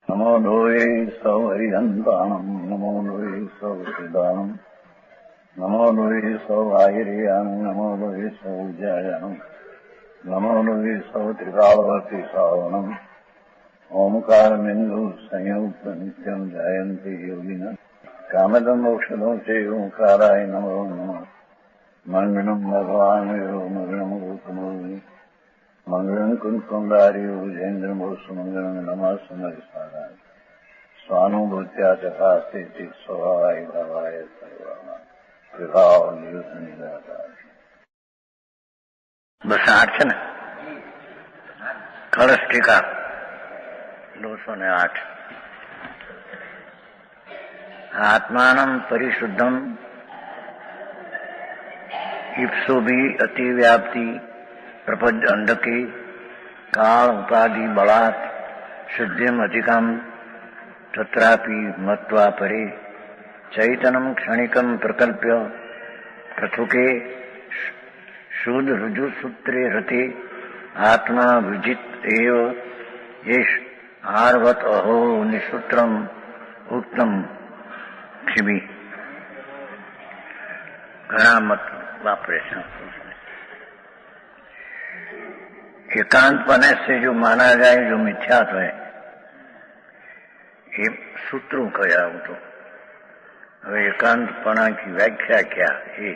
नमो लोये सौहरिहन्ताणम् नमो लोये सौहृदानम् नमो लोये सौभागिर्याम् नमो लोये सौज्यायाम् नमो लोये सौत्रिकावती सावनम् ओंकारमिन्दु संयुक्त नित्यम् जायन्ति योगिनः कामदम् मोक्षदम् च ओंकाराय नमो नमः मङ्गलम् भगवान् यो मङ्गलम् रूपमोहि मंगलम कुंकुंडारियो जयेन्द्रमोसु मंगलम नमः सुमरिसाराय स्वानुभूत्या चकास्ते स्वभावाय भावाय सर्वाना विभाव नियुक्त निराकार। बस 8 है ना। कलश टीका 208। आत्मानं परिशुद्धम इप्सो भी अतिव्याप्ति प्रपंच अंडके काल उपाधि बलात् शुद्धिम अधिकम तत्रापि मत्वा परे चैतन्यम क्षणिकम प्रकल्प्य पृथुके शुद्ध रुजु सूत्रे रते आत्मा विजित एव येष आर्वत अहो निसूत्रम उक्तम क्षिमी। घना मत वापरे। एकांतपने से जो माना जाए जो मिथ्यात्व है ये सूत्रों कया हूं। तो હવે एकांतपना की व्याख्या क्या है?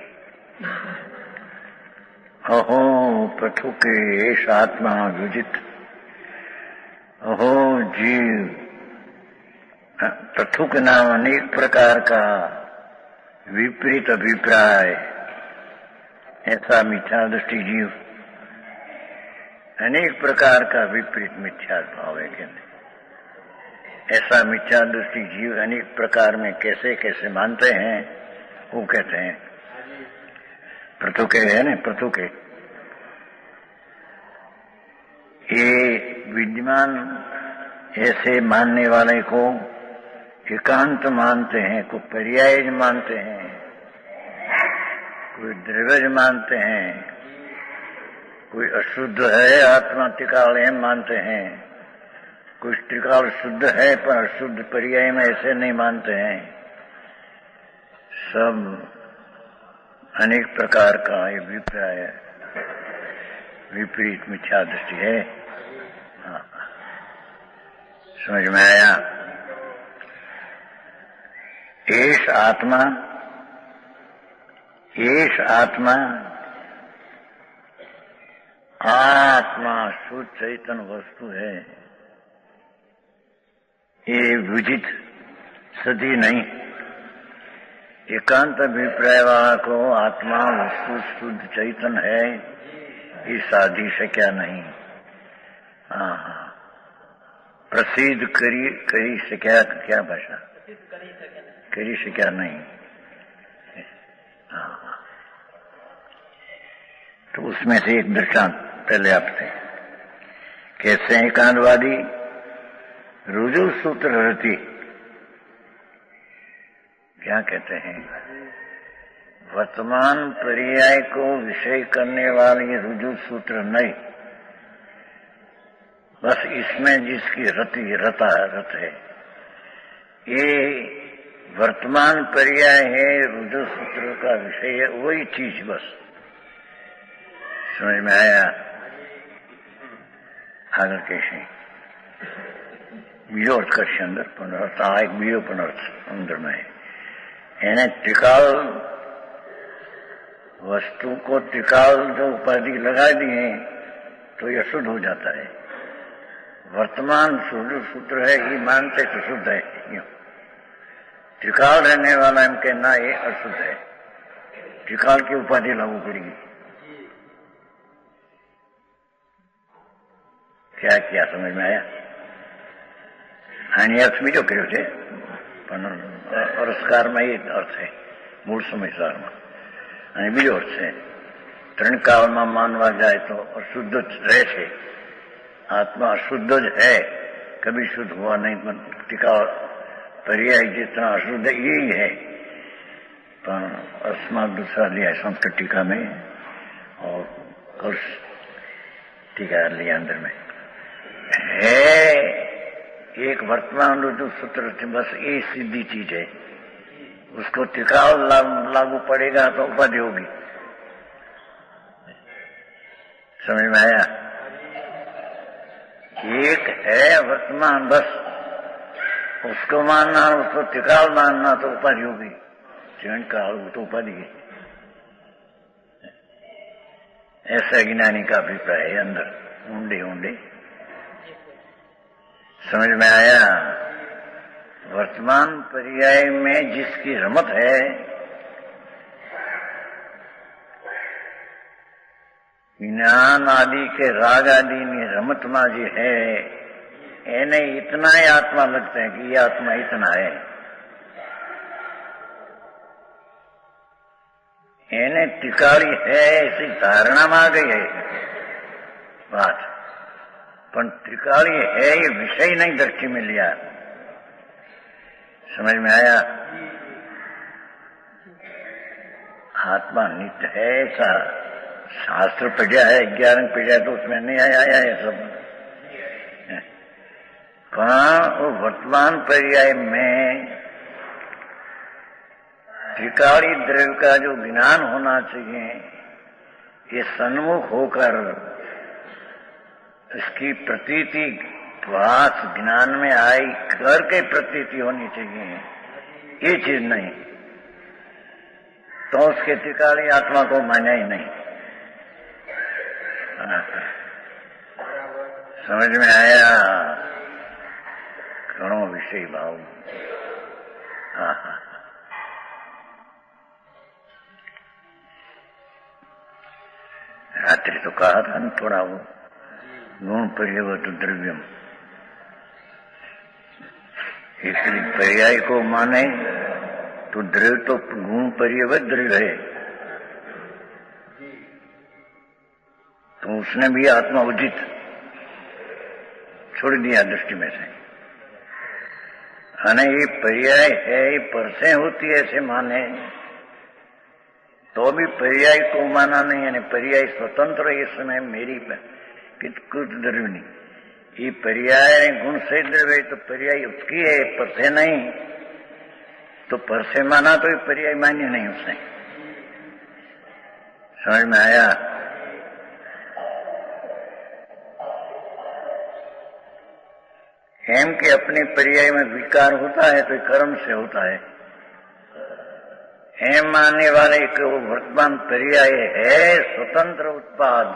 अहो पृथु के एष आत्मा विजित। अहो जीव पृथु के नाम अनेक प्रकार का विपरीत अभिप्राय ऐसा मिथ्या दृष्टि जीव अनेक प्रकार का विपरीत मिथ्या भाव है कि नहीं? ऐसा मिथ्या दृष्टि जीव अनेक प्रकार में कैसे कैसे मानते हैं वो कहते हैं पृथु के है ना। पृथु के ये विद्यमान ऐसे मानने वाले को एकांत मानते हैं, कोई पर्याय मानते हैं, कोई द्रव्य मानते हैं, कोई अशुद्ध है आत्मा त्रिकाल है मानते हैं, कुछ त्रिकाल शुद्ध है पर अशुद्ध पर्याय में ऐसे नहीं मानते हैं। सब अनेक प्रकार का ये अभिप्राय विपरीत मिथ्या दृष्टि है। हाँ, समझ में आया? एष आत्मा आत्मा शुद्ध चैतन्य वस्तु है। ये विजित सदी नहीं। एकांत अभिप्राय वाला को आत्मा वस्तु शुद्ध चैतन्य है ये साधी शक्या नहीं। हाँ हाँ, प्रसिद्ध करी शक्या क्या भाषा करी शक्या नहीं। हाँ, तो उसमें से एक दृष्टांत पहले आपसे कैसे एकांतवादी रुजु सूत्र रति क्या कहते हैं? वर्तमान पर्याय को विषय करने वाली रुजु सूत्र नहीं, बस इसमें जिसकी रत है ये वर्तमान पर्याय है, रुजु सूत्र का विषय है, वही चीज बस। समझ में आया? आगे कैसे बीजो अर्थ करશે અંદર પણ અર્થ આ એક બીજો પણ અર્થ અંદર में है। એને त्रिकाल वस्तु को त्रिकाल जो उपाधि लगा दिए तो यह शुद्ध हो जाता है। वर्तमान शुद्ध सूत्र है ये मानते तो शुद्ध है, त्रिकाल रहने वाला हम कहना ये अशुद्ध है। त्रिकाल की उपाधि लागू पड़ेगी। क्या किया? समझ में आया? अर्थ बीजो કર્યો છે પણ અરસકારમાં એ અર્થ છે મૂળ સમયસારમાં અને બીજો અર્થ છે। ત્રણ કાળમાં માનવા જાય તો અશુદ્ધ જ રહે છે। आत्मा अशुद्ध ज है, कभी शुद्ध हुआ नहीं। टीका पर्याय जितना अशुद्ध यही है पर अस्मा दूसरा लिया संस्कृत टीका में और कर्ष टीका लिया अंदर में है। एक वर्तमान रुजु सूत्र बस ये सीधी चीज है, उसको टिकाव लागू पड़ेगा तो उपाधि होगी। समझ में आया? एक है वर्तमान बस, उसको मानना, उसको टिकाव मानना तो उपाधि होगी। क्षण काल तो उपाधि है, ऐसा ज्ञानी का अभिप्राय है अंदर ऊंडे ऊंडे। समझ में आया? वर्तमान पर्याय में जिसकी रमत है, ज्ञान आदि के राग आदि में रमत में जो है, इन्हें इतना ही आत्मा लगता है कि ये आत्मा इतना है। इन्हें टिकाड़ी है ऐसी धारणा में आ गई है बात, पर त्रिकाली है ये विषय नहीं दृष्टि में लिया। समझ में आया? आत्मा नित्य है ऐसा शास्त्र पढ़ा है, 11 पढ़ा तो उसमें नहीं आया है सब। वो वर्तमान पर्याय में त्रिकाली द्रव्य का जो ज्ञान होना चाहिए, ये सन्मुख होकर इसकी प्रतीति वास ज्ञान में आई करके प्रतीति होनी चाहिए, ये चीज नहीं तो उसके त्रिकाली आत्मा को माना ही नहीं। समझ में आया? घणो विषय भाव। रात्रि तो कहा था न थोड़ा वो गुण पर्यवत द्रव्यम, इसलिए पर्याय को माने तो द्रव्य तो गुण पर्यवत द्रव्य है, तो उसने भी आत्मा उचित छोड़ दिया दृष्टि में से। अने ये पर्याय है, ये परसे होती है ऐसे माने तो भी पर्याय को माना नहीं है। पर्याय स्वतंत्र है, इस समय मेरी कुछ द्रव्य नहीं, ये पर्याय गुण से द्रव्य तो पर्याय उसकी है, परसे नहीं। तो परसे माना तो ये पर्याय मान्य नहीं उसने। समझ में आया? हेम के अपने पर्याय में विकार होता है तो कर्म से होता है। हेम मानने वाले को वर्तमान पर्याय है स्वतंत्र उत्पाद,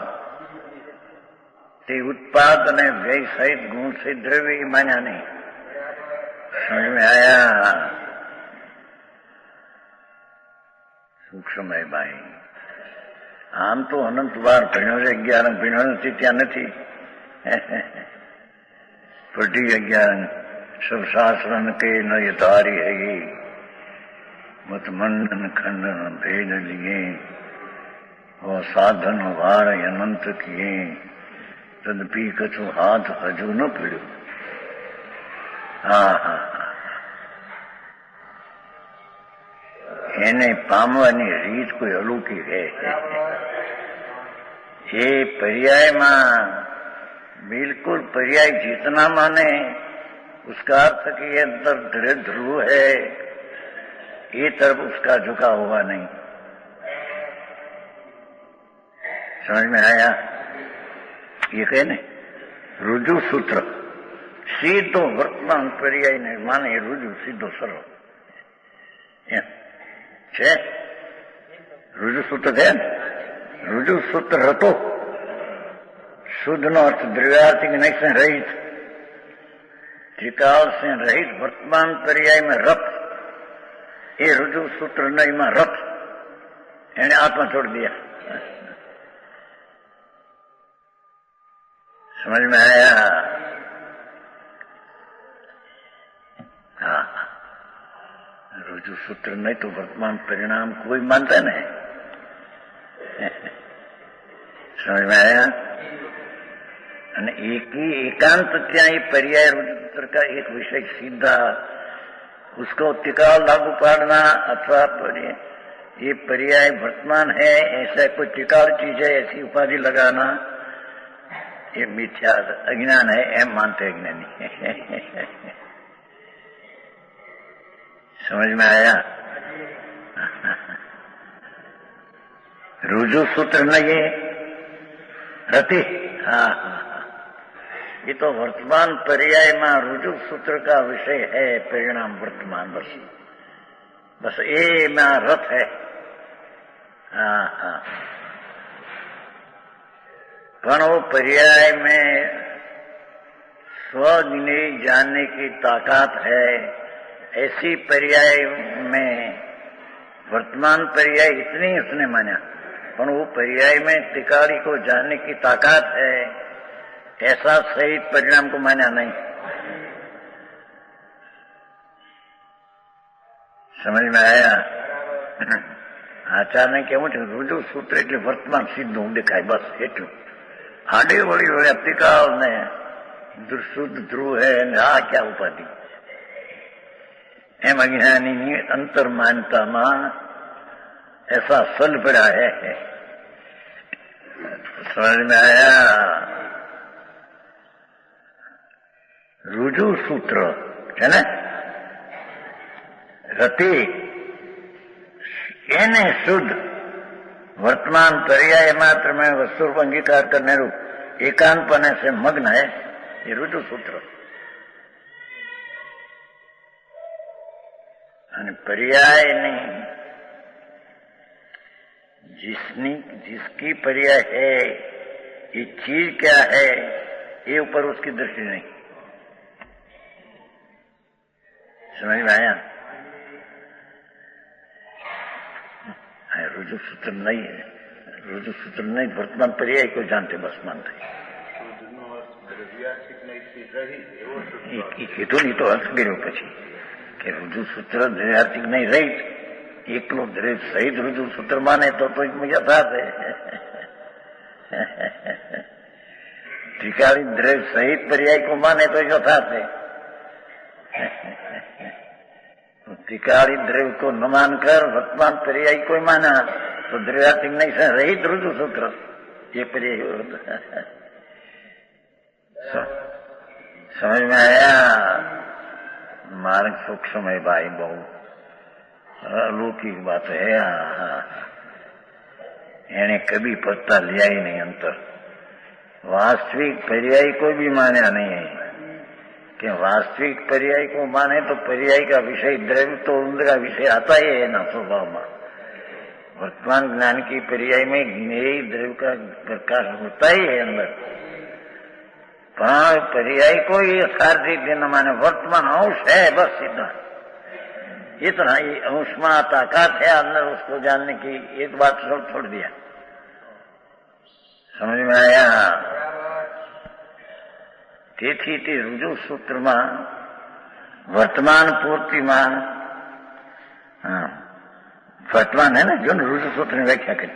ते उत्पाद ने व्यय सहित गुण से द्रव्य माना नहीं। समझ में आया? सूक्ष्म है भाई। आम तो अनंत बार भीणो से 11 भीणो थी त्या नहीं पढ़ी 11 सब शास्त्रन के न यथारी है ये मत मंडन खंडन भेद लिए और साधन वार अनंत किए तदपि कछु हाथ हजू न पीड़ो। એને પામવાની રીત કોઈ અલૌકિક है। ये पर्याय में बिल्कुल पर्याय जितना माने उसका अर्थ कि ये अंतर ध्रुव है, ये तरफ उसका झुका हुआ नहीं। समझ में आया? ये कहने रुजु सूत्र सीधो वर्तमान पर्याय ने माने रुजु सीधो सरल છે। रुजु सूत्र है, रुजु सूत्र रतो शुद्ध नो अर्थ द्रव्यार्थिक नहीं से रहित, त्रिकाल से रहित वर्तमान पर्याय में रत, ये रुजु सूत्र नहीं में रत એને आत्मा छोड़ दिया। समझ में आया? हाँ, रुजु सूत्र नहीं तो वर्तमान परिणाम कोई मानता नहीं। समझ में आया? एक ही एकांत क्या ये पर्याय रुजु सूत्र का एक विषय सीधा उसको टिकाव लागू पाड़ना अथवा ये पर्याय वर्तमान है ऐसा कोई टिकाव चीज है ऐसी उपाधि लगाना, ये मिथ्या अज्ञान है एम मानते अज्ञानी। समझ में आया? रुजु सूत्र न ये रति, हाँ हाँ, ये तो वर्तमान पर्याय में रुजु सूत्र का विषय है, परिणाम वर्तमान बस ये में रथ है। हाँ हाँ, पर वो पर्याय में स्वज्ञेय जानने की ताकत है, ऐसी पर्याय में वर्तमान पर्याय इतनी उसने माना, पर वो पर्याय में त्रिकाली को जानने की ताकत है, ऐसा सही परिणाम को माना नहीं। समझ में आया? आचार्य कहूं रुजु सूत्र એટલે વર્તમાન સિદ્ધ દેખાય, બસ એટલું। આડે વળી વળી ત્રિકાળ ને શુદ્ધ ધ્રુવ है, આ क्या ઉપાધિ? એમ અજ્ઞાની અંતર માનતામાં ऐसा सल पड़ा है। समझ में आया? रुजु सूत्र है ना, रति એને શુદ્ધ वर्तमान पर्याय मात्र में वस्तु रूप अंगीकार करने रूप एकांतपने से मग्न है, ये रुजु सूत्र। पर्याय नहीं, जिसकी पर्याय है, ये चीज क्या है, ये ऊपर उसकी दृष्टि नहीं। समझ में आया? रुजु सूत्र नहीं है, रुजु सूत्र नहीं, वर्तमान पर्याय को जानते बस मानते। કીધું નહીં તો અર્થ કર્યો પછી કે रुजु सूत्र દ્રવ્યાર્થિક नहीं रही, એકલો દ્રવ્ય સહિત रुजु सूत्र माने तो यथार्थ है। त्रिकाली द्रव्य सहित पर्याय को माने तो यथार्थ है। त्रिकाली द्रव्य को न मानकर वर्तमान पर्याय को माना तो द्रव्यार्थिक नहीं से रहित रुजु सूत्र ये पर्याय होता। समझ में आया? मार्ग सूक्ष्म है भाई, बहु अलौकिक बात है। एने कभी पत्ता लिया ही नहीं अंतर। वास्तविक पर्याय को भी माना नहीं है कि वास्तविक पर्याय को माने तो पर्याय का विषय द्रव्य तो उनका विषय आता ही है ना स्वभाव में। वर्तमान ज्ञान की पर्याय में ज्ञेय द्रव्य का प्रकाश होता ही है अंदर, पर पर्याय को ये सार्थिक देना माने वर्तमान अंश है, बस इतना इतना ही अंश में ताकत है अंदर उसको जानने की। एक बात छोड़ दिया। समझ में आया? તેથી તે रुजु सूत्रमा वर्तमान पूर्तिमा, वर्तमान है ना जो रुजु सूत्र ने व्याख्या करी,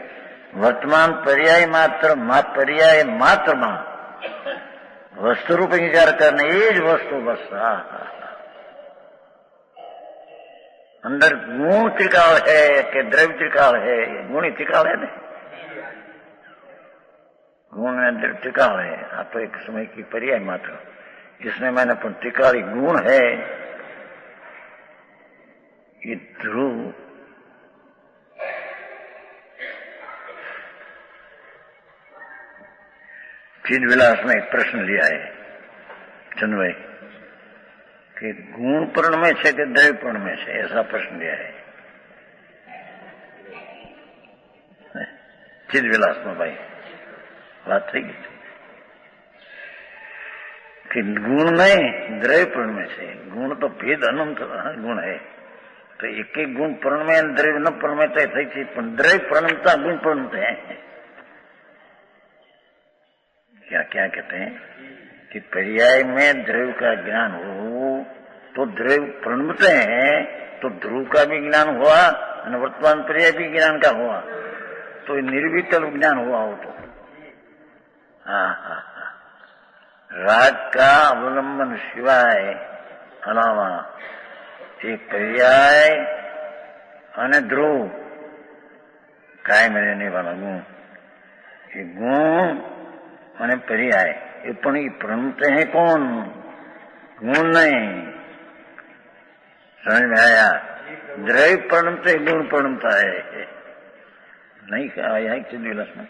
वर्तमान पर्याय मात्र में वस्तु रूप विचार करने ये ज वस्तु बस। अंदर गुण त्रिकाल है कि द्रव्य त्रिकाल है? गुणी त्रिकाल है ना, गुण में त्रिकाल है। आप तो एक समय की पर्याय मात्र, जिसमें मैंने अपन त्रिकाली गुण है, ये ध्रुव चिद विलास में एक प्रश्न लिया है चंद भाई कि गुण पूर्ण में से कि द्रव्य पूर्ण में से, ऐसा प्रश्न लिया है चिद विलास में। भाई बात થઈ ગઈ कि गुण नहीं द्रव्य पूर्ण में से। गुण तो भेद अनंत गुण है, तो एक एक गुण पूर्ण में द्रव्य न पूर्ण में तो थी चीज, द्रव्य पूर्णता गुण पूर्णता है। क्या क्या कहते हैं कि पर्याय में द्रव्य का ज्ञान हो तो द्रव्य प्रणमते हैं, तो ध्रुव का भी ज्ञान हुआ और वर्तमान पर्याय भी ज्ञान का हुआ, तो निर्विकल्प ज्ञान हुआ हो तो। राग का अवलंबन सिवाय अलावा एक पर्याय और ध्रुव कायम रहने वाला गुण, ये गुण मैंने पर्याय ये पण ये प्रणते हैं कौन? गुण नहीं। समझ में आया? द्रव्य प्रणते गुण प्रणता है। नहीं आया है चिद्विलास में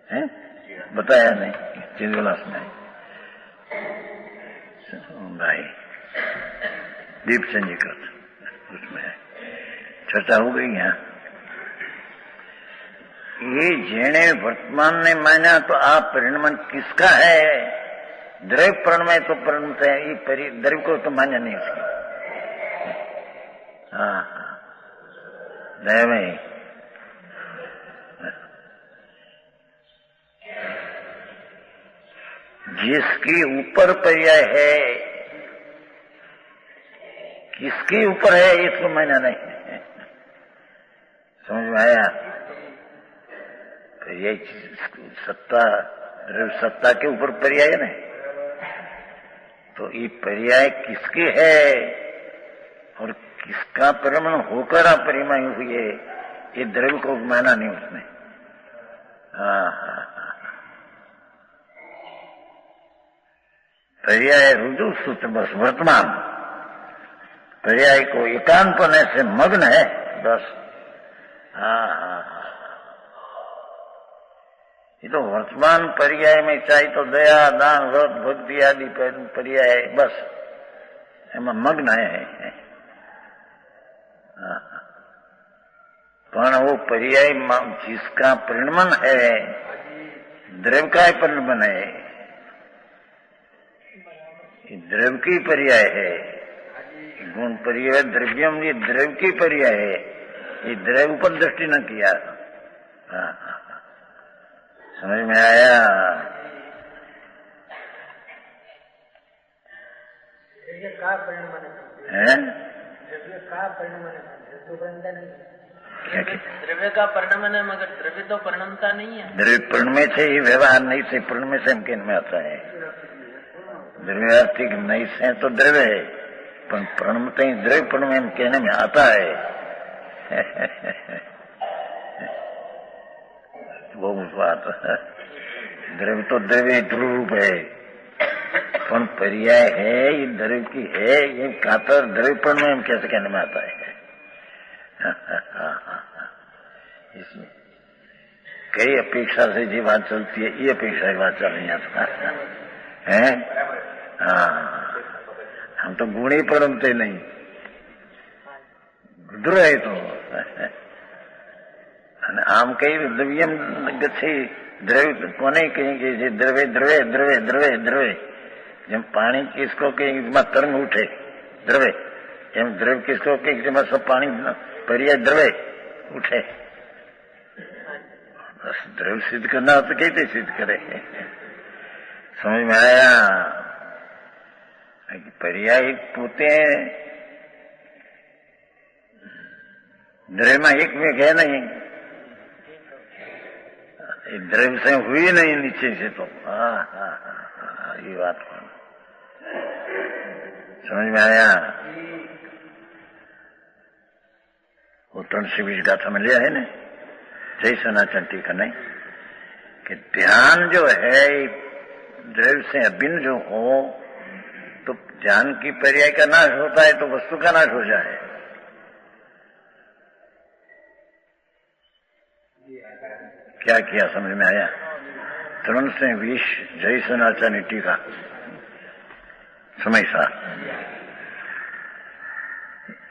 है? बताया नहीं चिद्विलास में भाई दीप संजीकृत उसमें है, चर्चा हो गई यहाँ। ये जेने वर्तमान ने माना तो आप परिणमन किसका है? द्रव्य प्रणमय तो प्रणमत है, ये द्रव्य को तो मान्य नहीं उसकी। हाँ दैवय जिसकी ऊपर पर्याय है, किसके ऊपर है इसको माना नहीं। समझ में आया? पर्याय सत्ता सत्ता के ऊपर पर्याय है ना, तो ये पर्याय किसके है और किसका परिणाम होकर अपरिमय हुई है, ये द्रव्य को माना नहीं उसने। पर्याय रुजु सूत्र बस वर्तमान पर्याय को एकांत होने से मग्न है बस। ये तो वर्तमान पर्याय में चाहे तो दया दान व्रत भक्ति आदि पर्याय बस एम मग्न है। पण वो पर्याय जिसका परिणमन है द्रव्य का परिणमन है, द्रव्य की पर्याय है। गुण पर्याय द्रव्यम ये द्रव्य की पर्याय है, ये द्रव्य पर दृष्टि न किया। समझ में आया? द्रव्य का परिणमन है मगर द्रव्य तो परिणमता नहीं है। द्रव्य परिणमय से ही व्यवहार नहीं से परिणमय से हम कहने में आता है। द्रव्यार्थिक नहीं से तो द्रव्य है, पर प्रणमते ही द्रव्य प्रणमय हम कहने में आता है। वो बात द्रव्य तो द्रव्य ध्रुव रूप है, पर पर्याय है ये द्रव्य की है, ये कातर द्रव्य प्रणमय हम कैसे कहने में आता है। इसमें कई अपेक्षा से जी बात चलती है, ये अपेक्षा की बात चल रही है। हम तो गुण ही प्रणमते नहीं, द्रव्य तो आम कई द्रव्यम गच्छे द्रव्य कोने कहेंगे द्रव्य द्रव्य द्रव्य द्रव्य द्रव्य। जब पानी किसको कहेंगे तरंग उठे द्रव्य, एम द्रव्य किसको कहेंगे सब पानी पर्याय द्रव्य उठे। बस द्रव्य सिद्ध करना हो तो कैसे सिद्ध करे। समझ में आया? पर्याय पोते द्रव्य में एक में है नहीं, द्रव्य से हुई नहीं नीचे से तो। ये बात समझ में आया? वो 320 गाथा में लिया है ना जय सनातन टीका नहीं कि ध्यान जो है द्रव्य से अभिन्न जो हो तो ध्यान की पर्याय का नाश होता है तो वस्तु का नाश हो जाए। क्या किया समझ में आया? 320 जय सनातन टीका समय सा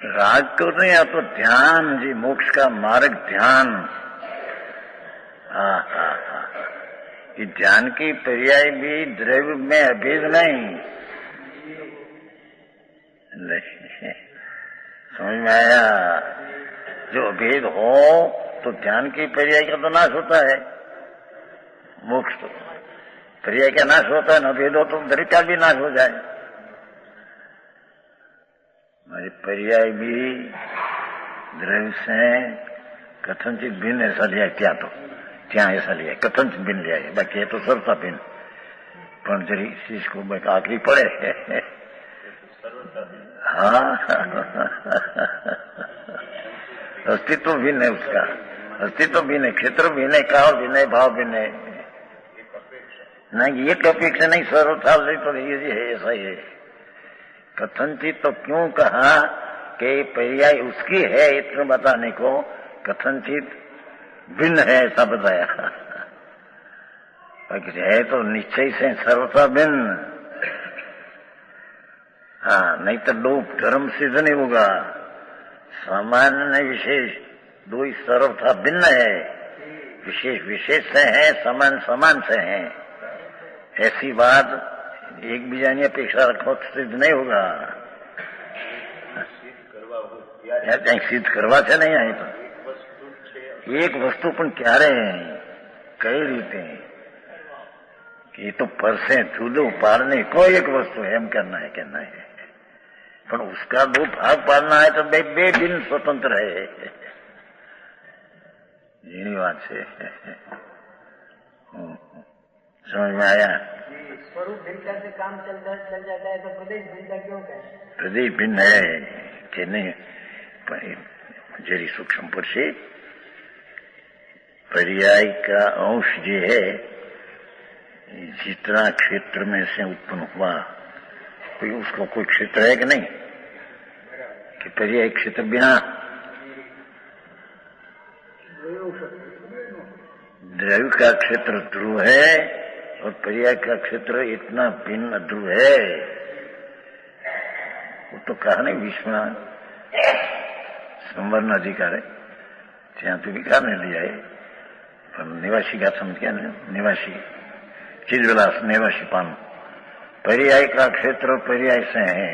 राग को नहीं या तो ध्यान जी मोक्ष का मार्ग ध्यान। ये ध्यान की पर्याय भी द्रव्य में अभेद नहीं। समझ में आया? जो अभेद हो तो ध्यान की पर्याय का तो नाश होता है, मोक्ष तो पर्याय का नाश होता है, न भेद हो तो द्रव्य का भी नाश हो जाए। हमारी पर्याय भी द्रव्य से कथनचित भिन्न ऐसा लिया, क्या तो क्या ऐसा लिया कथनचित भिन्न लिया है, बाकी है तो सर्वथा भिन्न। पर जरी चीज को आखिरी पड़े हाँ अस्तित्व भिन्न है, उसका अस्तित्व भिन्न है, क्षेत्र भिन्न है, काल भिन्न है, भाव भिन्न है। नहीं, एक अपेक्षा नहीं, सर्वथा तो ये है, ऐसा ही है। कथनचित तो क्यों कहा कि पर्याय उसकी है इतना बताने को, कथनचित भिन्न है ऐसा बताया। है तो निश्चय से सर्वथा भिन्न। हाँ, नहीं तो दो धर्म सिद्ध नहीं होगा। सामान्य विशेष दो ही सर्वथा भिन्न है, विशेष विशेष से है, समान समान से है। ऐसी बात एक बीजानी अपेक्षा रखो तो सिद्ध नहीं होगा। कहीं सिद्ध करवा से नहीं आए तो एक वस्तु पण क्यारे कई रीते ये तो परसे जુદો पाड़ने को एक वस्तु है, हम कहना है पर उसका दो भाग पाड़ना है तो बे भिन्न स्वतंत्र है। यही बात से समझ में आया। स्वरूप भिन्नता से काम चल जाता है तो प्रदेश भिन्नता क्यों कहें? प्रदेश भिन्न है कि नहीं, जरी सूक्ष्म पर से पर्याय का अंश जो है जितना क्षेत्र में से उत्पन्न हुआ, कोई उसको कोई क्षेत्र है कि नहीं, कि पर्याय क्षेत्र बिना द्रव्य का क्षेत्र ध्रुव है और पर्याय का क्षेत्र इतना भिन्न ध्रुव है। वो तो कहा नहीं विश्व संवर्ण अधिकार है, ત્યાં तो विकार नहीं लिया है, पर निवासी का समझ क्या निवासी चिदविलास निवासी पान पर्याय का क्षेत्र पर्याय से है,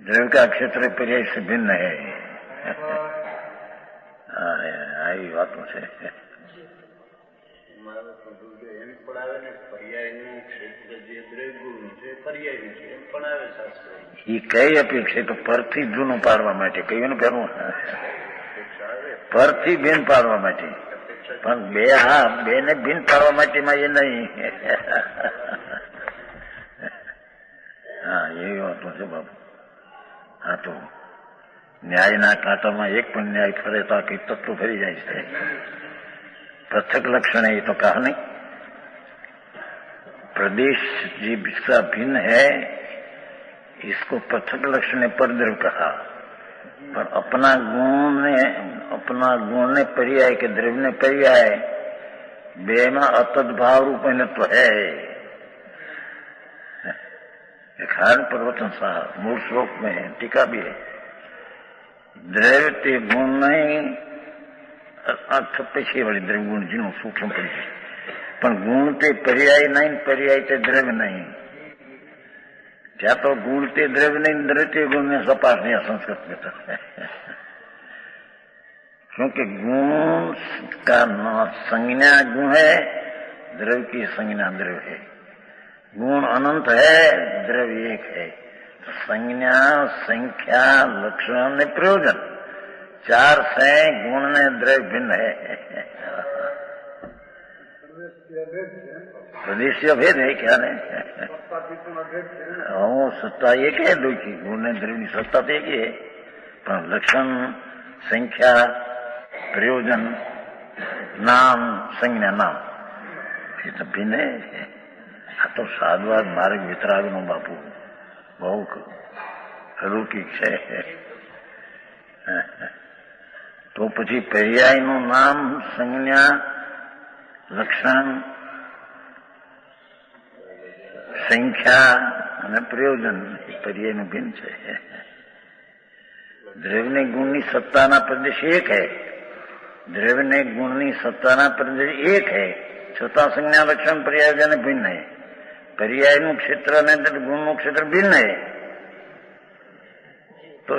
द्रव्य का क्षेत्र पर्याय से भिन्न है। आई बातों से ये कई अपेक्षा तो परथी जूનું પાડવા માટે કયું કરવું, પરથી ભીન પાડવા માટે, પણ બે હા બેને ભીન પાડવા માટે માં એ નહીં। હા એવી વાતો છે બાપુ। હા તો ન્યાયના કાંટામાં એક પણ ન્યાય ફરે તો કઈ તત્વ ફરી જાય છે। પૃથક લક્ષણ એ તો कहा नहीं, प्रदेश जी जिसका भिन्न है इसको पृथक लक्षण ने परद्रव्य कहा, पर अपना गुण ने पर्याय के द्रव्य ने पर्याय बे में अतद्भाव रूप में तो है। खान प्रवचन साहब मूल श्लोक में टीका भी है, द्रव्य ते गुण नहीं अर्थ पेशे वाली द्रव्य गुण जिन्हों सूक्ष्म पड़ी, पर गुण ते पर्याय नहीं, पर्याय ते द्रव्य नहीं। क्या तो गुण ते द्रव्य नहीं, द्रव्य ते गुण में सपाट नहीं संस्कृत में तो क्योंकि गुण का संज्ञा गुण है, द्रव्य की संज्ञा द्रव्य है। गुण अनंत है, द्रव्य एक है। संज्ञा संख्या लक्षण ने प्रयोजन चार से गुण ने द्रव्य भिन्न है। प्रदेश भेद है क्या नहीं, सत्ता एक है, दो की गुण ने द्रव्य सत्ता तो एक ही है, पर लक्षण संख्या प्रयोजन नाम संज्ञा नाम ये सब भिन्न है। आ तो साधवाद मार्ग वितराग नो बापू बहु अलौकिक है। तो પછી पर्याय નું નામ સંજ્ઞા લક્ષણ સંખ્યા અને પ્રયોજન पर्याय નું ભિન્ન છે। દ્રવ્યને ગુણની સત્તાના પ્રદેશ એક है, દ્રવ્યને ગુણની સત્તાના પ્રદેશ એક है, છતાં સંજ્ઞા લક્ષણ પ્રયોજન ભિન્ન है। पर्यायનું ક્ષેત્ર અને ગુણનું ક્ષેત્ર ભિન્ન है। તો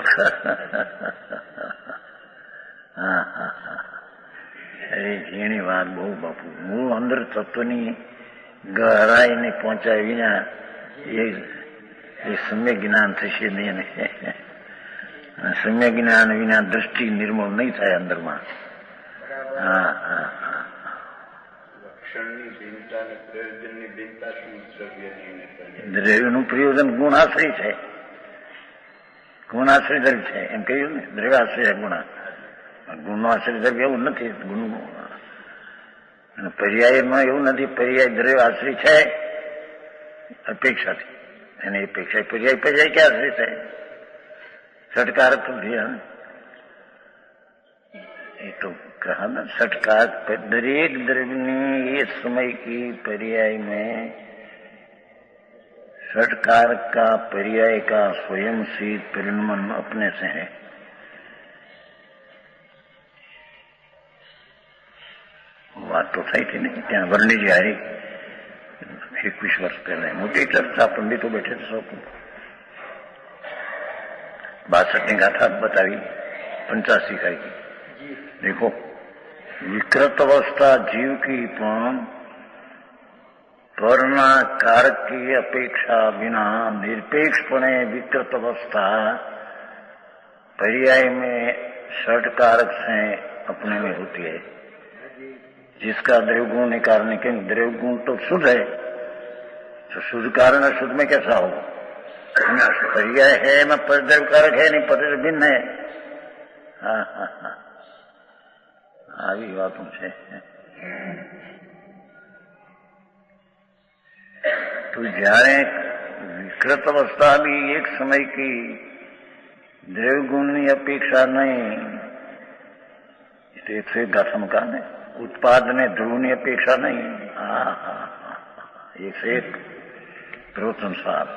अरे झीणी बात बहु बापू, मूल अंदर तत्वनी गहराई ने पहुंचाए विना ये सम्यक ज्ञान थशे नहीं ने। सम्यक ज्ञान विना दृष्टि निर्मूल नहीं थाय अंदर में। हाँ हाँ हाँ, द्रव्यનું પ્રયોજન ગુણાશ્રય છે, ગુણાશ્રય દ્રવ્ય છે એમ કહ્યું ને, દ્રવ્યાશ્રય ગુણા, ગુણનો આશ્રય દ્રવ્ય એવું નથી। ગુણ પર્યાયમાં એવું નથી, પર્યાય દ્રવ્ય આશ્રિત છે અપેક્ષાથી, અને અપેક્ષા પર્યાય પર્યાય ક્યાં આશ્રિત है? षटकारक तो ध्यान ये तो कहा ना, षटकारक दरेक द्रव्य ये समय की पर्याय में षटकारक का पर्याय का स्वयं सिद्ध परिणमन अपने से है। बात तो सही थी नहीं, क्या वर्णी जी हारी 21 वर्ष पहले मोटी चर्चा, पंडित तो बैठे थे सब, 62 गाथा बतावी, 85 का की। देखो विकृत अवस्था जीव की परणा कारक की अपेक्षा बिना निरपेक्षपणे विकृत अवस्था पर्याय में षट कारक से अपने में होती है, जिसका द्रव्यगुण निकालने के द्रव्यगुण तो शुद्ध है, तो शुद्ध कारण शुद्ध में कैसा होगा? पर्याय है मैं परद्रव्य कारक है नहीं, परद्रव्य भिन्न है। हाँ हाँ हाँ, આવી વાતો છે। तो જ્યારે વિકૃત અવસ્થા भी एक समय की દ્રવ્ય ગુણની અપેક્ષા नहीं, तो 101 गाथा में कहा है, उत्पाद ने ध्रुवની अपेक्षा नहीं। हाँ हाँ हाँ, 101 प्रवचनसार।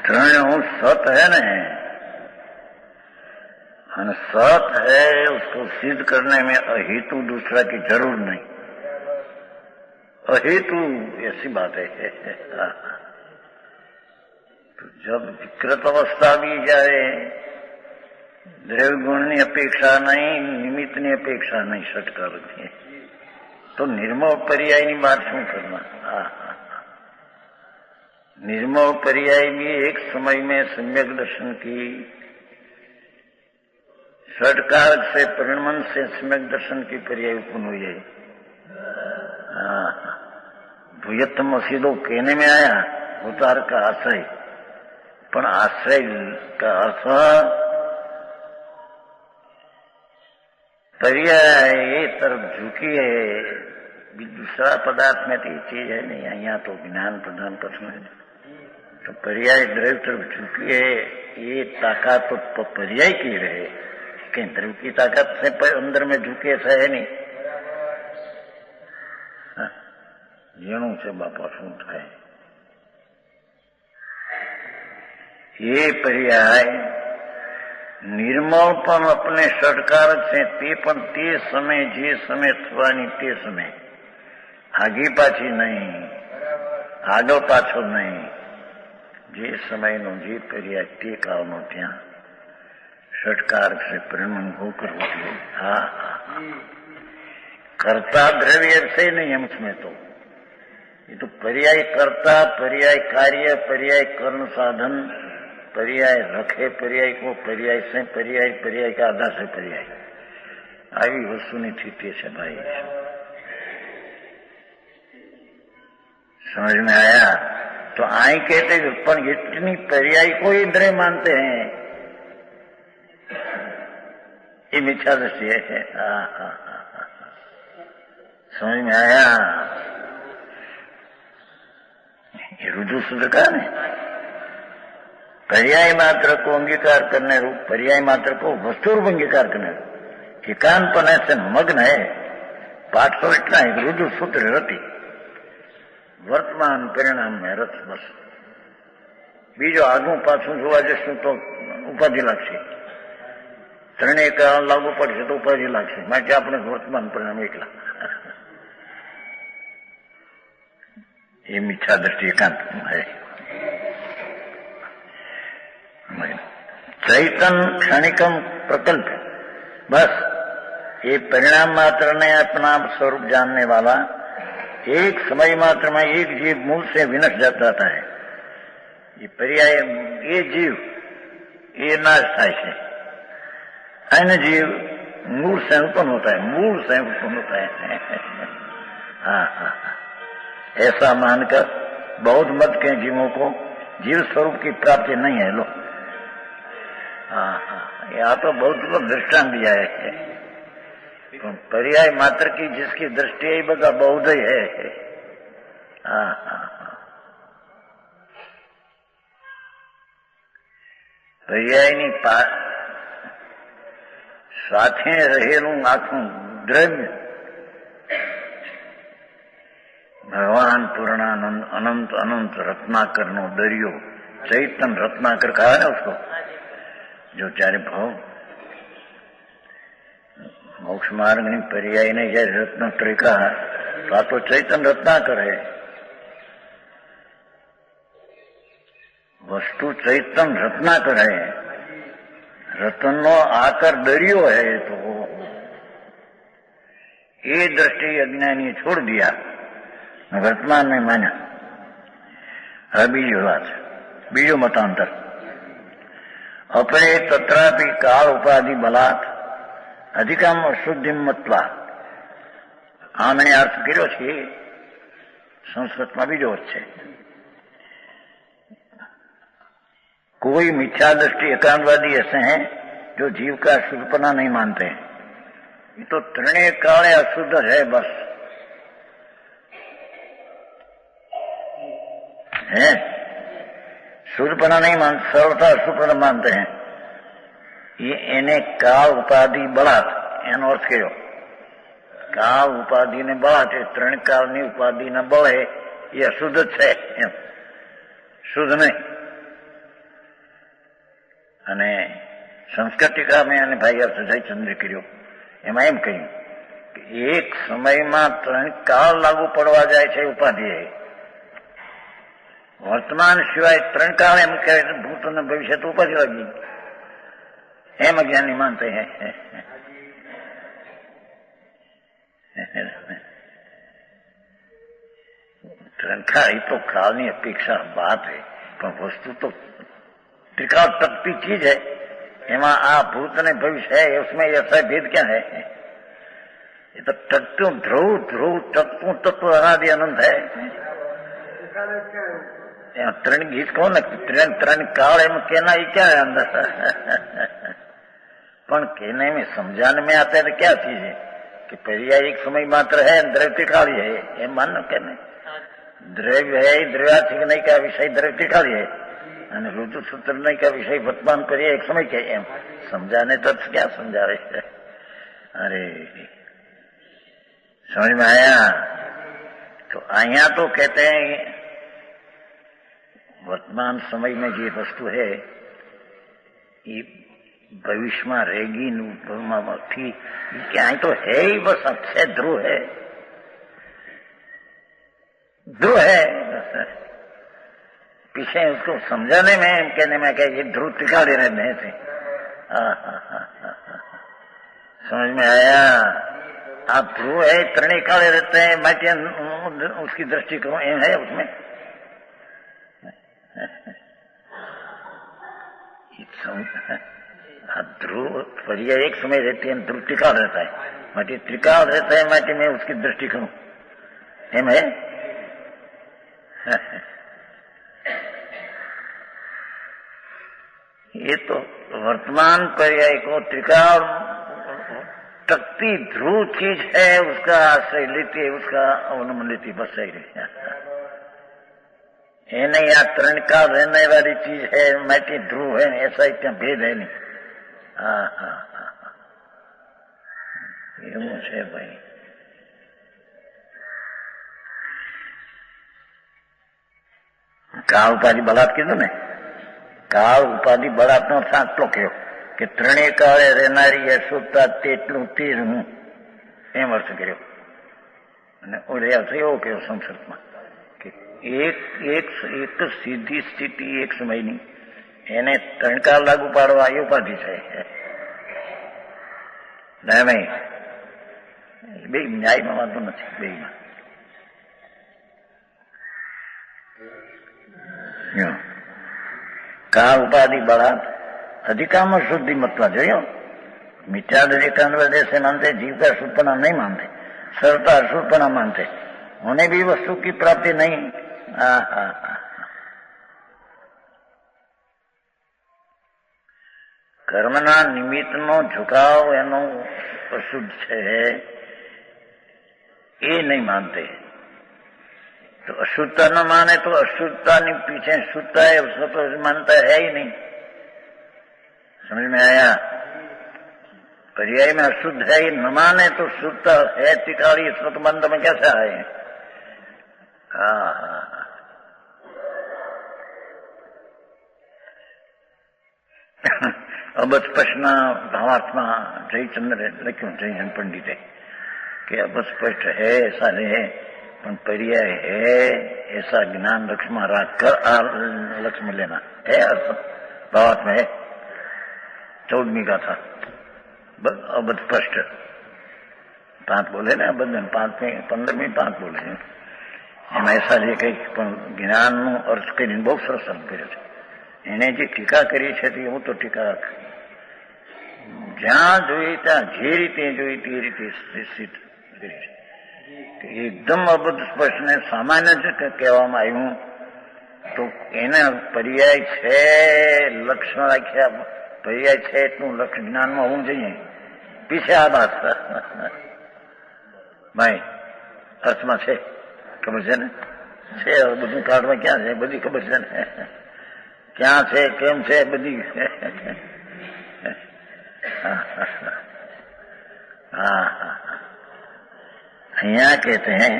त्रण सत है न, सत है उसको सिद्ध करने में अहेतु दूसरा की जरूर नहीं, अहेतु ऐसी बात है। तो जब विकृत अवस्था भी जाए, द्रव्य गुणની अपेक्षा नहीं, निमित्तની अपेक्षा नहीं, षटकारक है, तो निर्मल पर्यायની बात શું करना? निर्मल पर्याय भी एक समय में सम्यक दर्शन की, षटकारक से परिणमन से सम्यक दर्शन की पर्याय उत्पन्न हुई है। भूयत्तम सीधो कहने में आया उतार का आश्रय, पर आश्रय का अर्थ पर्याय तरफ झुकी है, दूसरा पदार्थ में तो ये चीज है नहीं, यहाँ तो ज्ञान प्रधान प्रश्न है। तो पर्याय द्रव्य तरफ झुकी है, ये ताकत तो पर्याय की रहे, कहीं द्रव्य की ताकत से अंदर में झुके ऐसा है नहीं। જેણું છે બાપા શું થાય? ये पर्याय निर्मल पण अपने षटकारक से ते समय जे समय थवानी ते समय, आगे पाछी नहीं, आगो पाछो नहीं, जे समय नो जे पर्याय ते कालनो त्या षटकारक से परिणमन होकर होती है। हाँ हाँ, कर्ता द्रव्य से नहीं हम उसमें, तो ये तो पर्याय कर्ता, पर्याय कार्य, पर्याय कर्ण साधन, पर्याय रखे पर्याय को, पर्याय से पर्याय, पर्याय का आधार से पर्याय, આવી વસ્તુની સ્થિતિ છે ભાઈ। समझ में आया? तो आई कहते पर इतनी पर्याय को ही द्रव्य मानते हैं, ये मिथ्या दृष्टि है। समझ में आया? ये रुजु सूत्र का नहीं, पर्याय मात्र को अंगीकार करने रूप, पर्याय मात्र को वस्तु रूप अंगीकार करने रूप एकांतपने से मग्न है। पाठ तो इतना है, रुजु सूत्र रति वर्तमान परिणाम में रथ, बस बीजो आगू पाछू जोवा जशु तो उपाधि लागशे, त्रणेय कारण लागू पड़शे तो उपाधि लागशे, माटे आपणे वर्तमान परिणाम एकला। ये मिथ्या दृष्टि एकांत है। चैतन क्षणिकम प्रकल्प, बस ये परिणाम मात्र ने अपना स्वरूप जानने वाला एक समय मात्र में एक जीव मूल से विनष्ट जाता है। ये पर्याय, ये जीव ये नाश થાય છે, अन्य जीव मूल से उत्पन्न होता है, मूल से उत्पन्न होता है। हाँ हाँ, ऐसा मानकर बौद्ध मत के जीवों को जीव स्वरूप की प्राप्ति नहीं है। लो हाँ हाँ, यहाँ तो बहुत लोग दृष्टांत दिया है, पर्याय मात्र की जिसकी दृष्टि है बता बहुत ही है। हाँ हाँ, पर्यायनी સાથે રહેલું આખું દ્રવ્ય ભગવાન પૂર્ણાનંદ अनंत अनंत रत्नाकर नो दरियो, चैतन रत्नाकर कहा है ना उसको, जो चारे भाव मोक्ष मार्ग ની पर्याय ने जैसे रत्नत्रय कहा, तो चैतन रत्नाकर है। वस्तु चैतन रत्नाकर है, रतन नो आकर दरियो है। तो ये दृष्टि अज्ञानी छोड़ दिया, वर्तमान में माना। હવે બીજી વાત, બીજો મતાંતર, અપરે તત્રાપી કાળ ઉપાધિ બલાત અધિકામ શુદ્ધિ મત્વા. આ મેં અર્થ કર્યો છે, સંસ્કૃતમાં બીજો અર્થ છે। कोई मिथ्या दृष्टि एकांतवादी ऐसे हैं जो जीव का शुद्धपना नहीं मानते हैं। ये तो त्रिणय काल अशुद्ध है, बस है, शुद्धपना नहीं मानते, सरलता अशुद्धपना मानते हैं। ये इन्हें काल उपाधि बलात एनो अर्थ करो, काल उपाधि ने बलात, त्रण काल ની ઉપાધિ ના બળે એ અશુદ્ધ છે, એમ શુદ્ધ નહીં। અને સંસ્કૃત ટીકામાં અને ભાઈ અર્થજાઈ ચંદ્ર કર્યો, એમાં એમ કહ્યું કે એક સમયમાં ત્રણ કાળ લાગુ પડવા જાય છે ઉપાધિ। વર્તમાન સિવાય ત્રણ કાળ એમ કહે ભૂત અને ભવિષ્ય તો ઉપાધિ લાગી, એમ અજ્ઞાની માનते हैं। ત્રણ કાળ એ તો કાળની અપેક્ષા बात है, પણ વસ્તુ તો त्रिकाल तकती चीज है। एमा आ भूत ने भविष्य है, उसमें ऐसा भेद क्या है? ये तो तत्व ध्रुव ध्रुव तत्व तत्व अनादि अनंत है। त्रण गीत कौन लगती, त्रण काल एम कहना ही क्या है अंदर? पण कहने में समझाने में आता है तो क्या चीज है कि पर्याय एक समय मात्र है, द्रव्य त्रिकाली है, ये मानना कहने। द्रव्य है, द्रव्यार्थिक नहीं का विषय द्रव्य त्रिकाली है, અને ઋતુ સૂત્ર નહીં का विषय वर्तमान करिए एक समय के, एम समझाने तो क्या समझा रहे है? अरे समझ में आया? तो आया तो कहते हैं वर्तमान समय में ये वस्तु है ये भविष्य में रहेगी, थी क्या तो है ही, बस अक्षय ध्रुव है, ध्रुव है बस। पीछे उसको समझाने में कहने में क्या ये ध्रुव त्रिकाली रहने थे। समझ में आया? आप ध्रुव है, त्रिणी काले रहते हैं, मैं उसकी दृष्टि करूं, एम है उसमें। ध्रुव पर्याय एक समय रहती है, ध्रुव त्रिकाल रहता है, मैं त्रिकाल रहता है, मैं उसकी दृष्टि करूं, एम है। ये तो वर्तमान पर्याय को त्रिकाल तकती ध्रुव चीज है, उसका आश्रय लेती है, उसका अवलंबन लेती, बस सही है। ये नहीं या त्रण काल रहने वाली चीज है, मैटी ध्रुव है, ऐसा इतना भेद है नहीं। हाँ हाँ हाँ, એવું છે ભાઈ। કાળ ઉપાધિ બલાત કીધું ને, કાળ ઉપાધિ બળાત્નો અર્થ આટલો કયો કે ત્રણેય કાળે રહેનારી અશુદ્ધતા તેટલું તે જ હું, એમ અર્થ કર્યો। અને ઓલે અર્થ એવો કયો સંસ્કૃતમાં કે એક સીધી સ્થિતિ એક સમયની, એને ત્રણ કાળ લાગુ પાડવા એ ઉપાધિ છે। નહીં બે ન્યાયમાં વાંધો નથી, બેમાં કાળ ઉપાધિ બળાત अधिकाम शुद्धि मतवा जो मिथ्या दृष्टि से मानते, जीव का शुद्धपना नहीं मानते, सरलता अशुद्धपना मानते, उन्हें भी वस्तु की प्राप्ति नहीं। કર્મના નિમિત્તનો ઝુકાવ એનો અશુદ્ધ છે એ નહીં માનते, तो अशुद्धता न माने तो अशुद्धता ने पीछे शुद्धता है उसको तो मानता है ही नहीं। समझ में आया? पर्याय में अशुद्ध है ही न माने तो शुद्धता है तिकारी, इसको तो बंद में कैसे आए? અબસ્પષ્ટના ભાવાર્થમાં જયચંદ્રે લખ્યું, જયચંદ પંડિતે, કે અબસ્પષ્ટ है ऐसा नहीं, पर पर्याय है ऐसा ज्ञान लक्ष्य में रखकर लक्ष्य में लेना है। अर्थ भावार्थ में है। 14वीं का था अबध स्पष्ट 5 बोले ना, अबध 5 में 15वीं 5 बोले हैं। એમાં ऐसा જે કઈ પણ જ્ઞાનનો અર્થ કરીને બહુ સરસ અર્થ કર્યો છે। એને જે ટીકા કરી છે તે હું તો ટીકા જ્યાં જોઈ ત્યાં જે રીતે જોઈ તે રીતે કરી છે। એકદમ અબધ સ્પષ્ટ ને સામાન્ય જ કહેવામાં આવ્યું તો એને પર્યાય છે લક્ષણ રાખ્યા, પર્યાય છે એટલું લક્ષ જ્ઞાનમાં હોવું જોઈએ। પીછે આ વાત ભાઈ અર્થમાં છે, ખબર છે ને? છે બધું કાઢવા ક્યાં છે? બધી ખબર છે ને ક્યાં છે, કેમ છે, બધી। यहाँ कहते हैं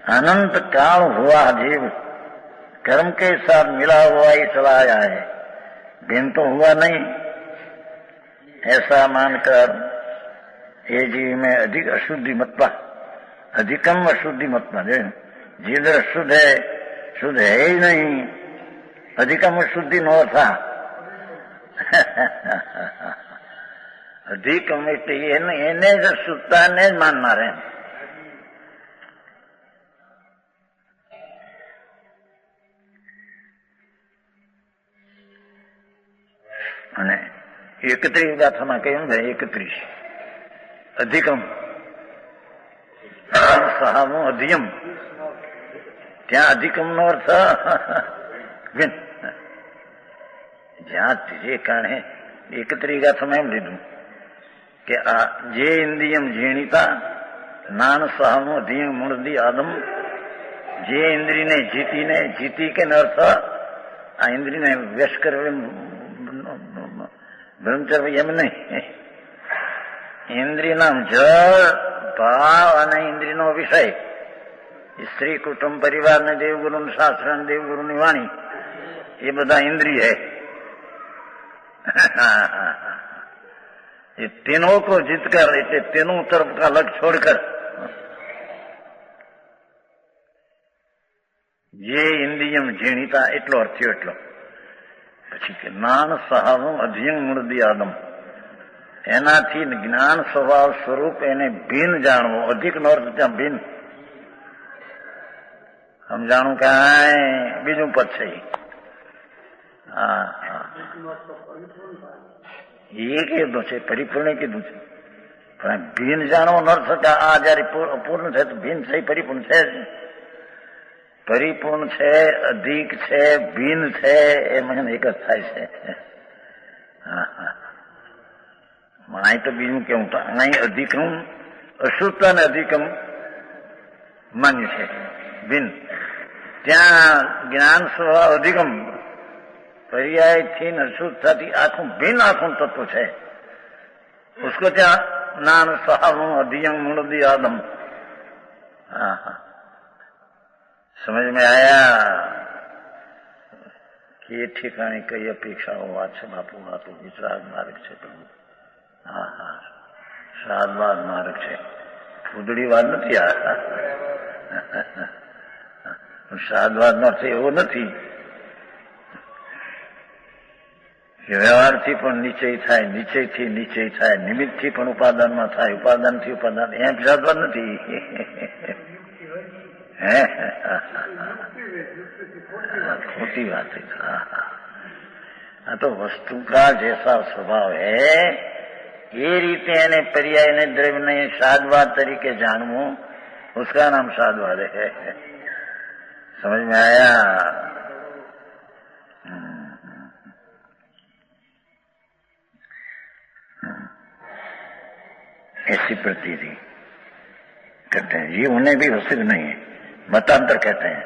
अनंत काल हुआ जीव कर्म के साथ मिला हुआ ही चला आया है, भिन्न तो हुआ नहीं। ऐसा मानकर ये जीव में अधिक अशुद्धि मतवा, अधिकम अशुद्धि मतवा, जीव शुद्ध है ही नहीं, अधिकम अशुद्धि नो था। अधिकम એને જ શુદ્ધતાને જ માનનાર એમ। અને 31 ગાથામાં કહ્યું છે 31 અધિકમ સહામું અધિયમ, ત્યાં અધિકમ નો અર્થ જ્યાં જે કારણે 31 ગાથામાં એમ લીધું કે આ જે ઇન્દ્રિયમ ઝીણીતા નાન સહામું અધિયમ મૂળદી આદમ, જે ઇન્દ્રિયને જીતી કે અર્થ આ ઇન્દ્રિયને વ્યસ્ત કરવે બ્રહ્મચર્ય એમ નહીં। ઇન્દ્રિયના જળ ભાવ અને ઇન્દ્રિયનો વિષય, સ્ત્રી કુટુંબ પરિવાર ને દેવગુરુ શાસ્ત્ર ને દેવગુરુની વાણી, એ બધા ઇન્દ્રિય है। ये तीनों को जीतकर, इसे तीनों तरफ का लक्ष्य छोड़कर ये इंद्रियम झीणीता એટલો અર્થ થયો। એટલો પછી કે જ્ઞાન સહાવું અધિયમ મૂળદી આદમ, એનાથી જ્ઞાન સ્વભાવ સ્વરૂપ એને ભિન્ન જાણવો। અધિક નો અર્થ ત્યાં ભિન્ન, સમજાણું કાંઈ બીજું પદ છે। એ કીધું છે, પરિપૂર્ણ કીધું છે, પણ ભિન્ન જાણવો ન અર્થ કે આ જયારે પૂર્ણ થાય તો ભિન્ન છે, પરિપૂર્ણ છે જ। પરિપૂર્ણ છે, અધિક છે, ભિન્ન છે, એ મને એક જ થાય છે। અહીં તો બીજું કેવું તો અહીં અધિકમ અશુદ્ધતા ને અધિકમ માન્ય છે, ભિન્ન। ત્યાં જ્ઞાન સ્વભાવ અધિકમ पर्याय थी अशुद्धता थी आखों भिन्न आखों तत्व है, उसको क्या नान सहावं अधियम मूलदी आदम। समझ में आया कि ये ठिकाने कई अपेक्षा हो बात है बापू, आ तो विश्राग मार्ग है प्रभु। श्राद्धवाद मार्ग है, फूदड़ी वाद नहीं आ श्राद्धवाद નો છે એવો નથી કે વ્યવહારથી પણ નિશ્ચય થાય, નિશ્ચયથી નિશ્ચય થાય, નિમિત્તથી પણ ઉપાદાનમાં થાય, ઉપાદાનથી ઉપાદાન, એમ શ્રાદ્ધવાદ નથી। खोटी बात है। हाँ तो वस्तु का जैसा स्वभाव है ये रीते एने पर्याय ने द्रव्य ने साधवाद तरीके जानवू, उसका नाम साधवाद है। समझ में आया? ऐसी प्रतीति कहते हैं। ये उन्हें भी सिद्ध नहीं है, मतांतर कहते हैं।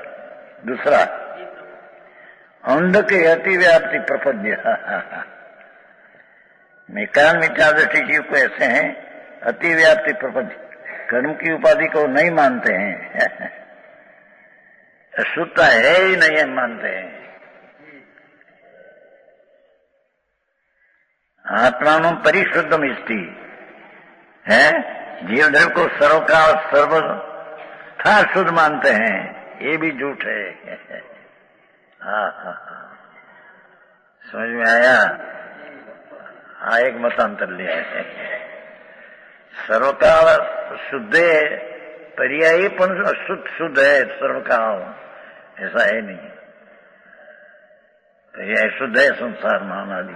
दूसरा, अंध के अतिव्याप्ति प्रपद्य, मेकान मिथ्या दृष्टि जीव को ऐसे हैं अतिव्याप्ति प्रपद्य, कर्म की उपाधि को नहीं मानते हैं, अशुद्धता है ही नहीं है मानते हैं। आत्मा परिशुद्धम स्थिति है, जीव द्रव्य को सर्वकाल सर्वथा शुद्ध मानते हैं, ये भी झूठ है। समझ में आया? एक मतांतर लिया है। सर्वकाल शुद्ध है, पर्यायी पण शुद्ध है सर्वकाल, ऐसा है नहीं। पर्याय शुद्ध है संसार महानादि।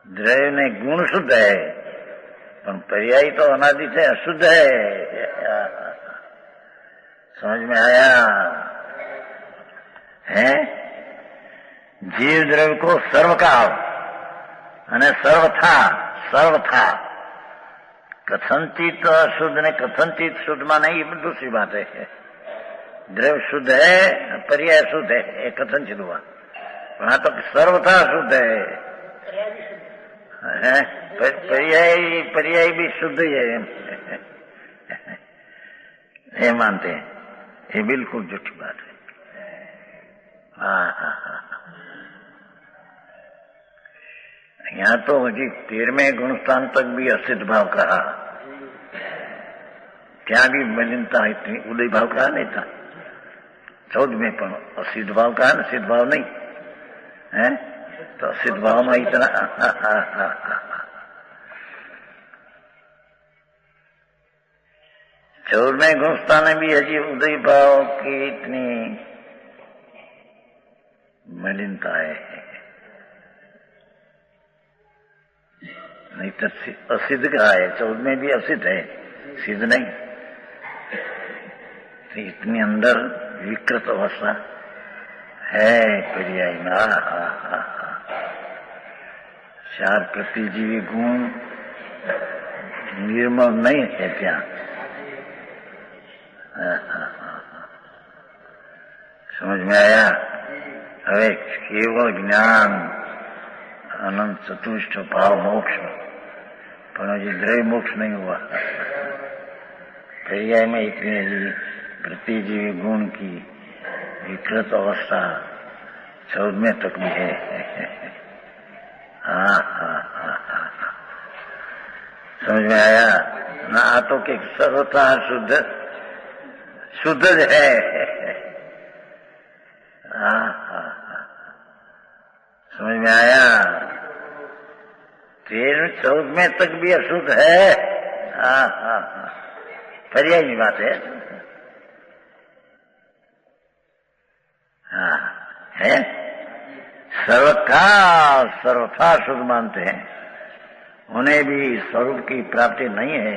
द्रव्य ने गुण शुद्ध है, पर पर्यायी तो अनादि से अशुद्ध है। समझ में आया? है जीव द्रव्य को सर्वकाल અને सर्वथा कथनचित शुद्ध ने कथनचित शुद्ध माने ये दूसरी बात है। द्रव्य शुद्ध है, पर्याय शुद्ध है, कथनचित हुआ, वहां तो सर्वथा शुद्ध है। पर्याय भी शुद्ध ही है, ये मानते हैं। ये बिल्कुल झूठी बात है। यहाँ तो जी 13वें गुणस्थान तक भी असिद्ध भाव कहा, क्या भी मलिनता इतनी उदय भाव कहा नहीं था। 14वें पण असिद्ध भाव कहा ना, सिद्ध भाव नहीं है, तो असिद्ध भाव में इतना 14वें गुणस्थान में भी अजी उदय भाव की इतनी मलिनता है, नहीं तो असिद्ध कहा है। 14 में भी असिद्ध है, सिद्ध नहीं। तो इतनी अंदर विकृत अवस्था है पर्याय में। चार प्रतिजीवी गुण निर्मल नहीं है क्या? समझ में आया? હવે કેવળ જ્ઞાન अनंत चतुष्ट भाव मोक्ष, पर अभी द्रव्य मोक्ष नहीं हुआ। पर्याय में इतनी प्रतिजीवी गुण की विकृत अवस्था 14वें तक भी है। समझ में आया ना? तो के सर्वथा शुद्ध है। समझ में आया? 13-14 तक भी अशुद्ध है। पर्याय की बात है। है सर्वकाल सर्वथा शुद्ध मानते हैं, उन्हें भी स्वरूप की प्राप्ति नहीं है।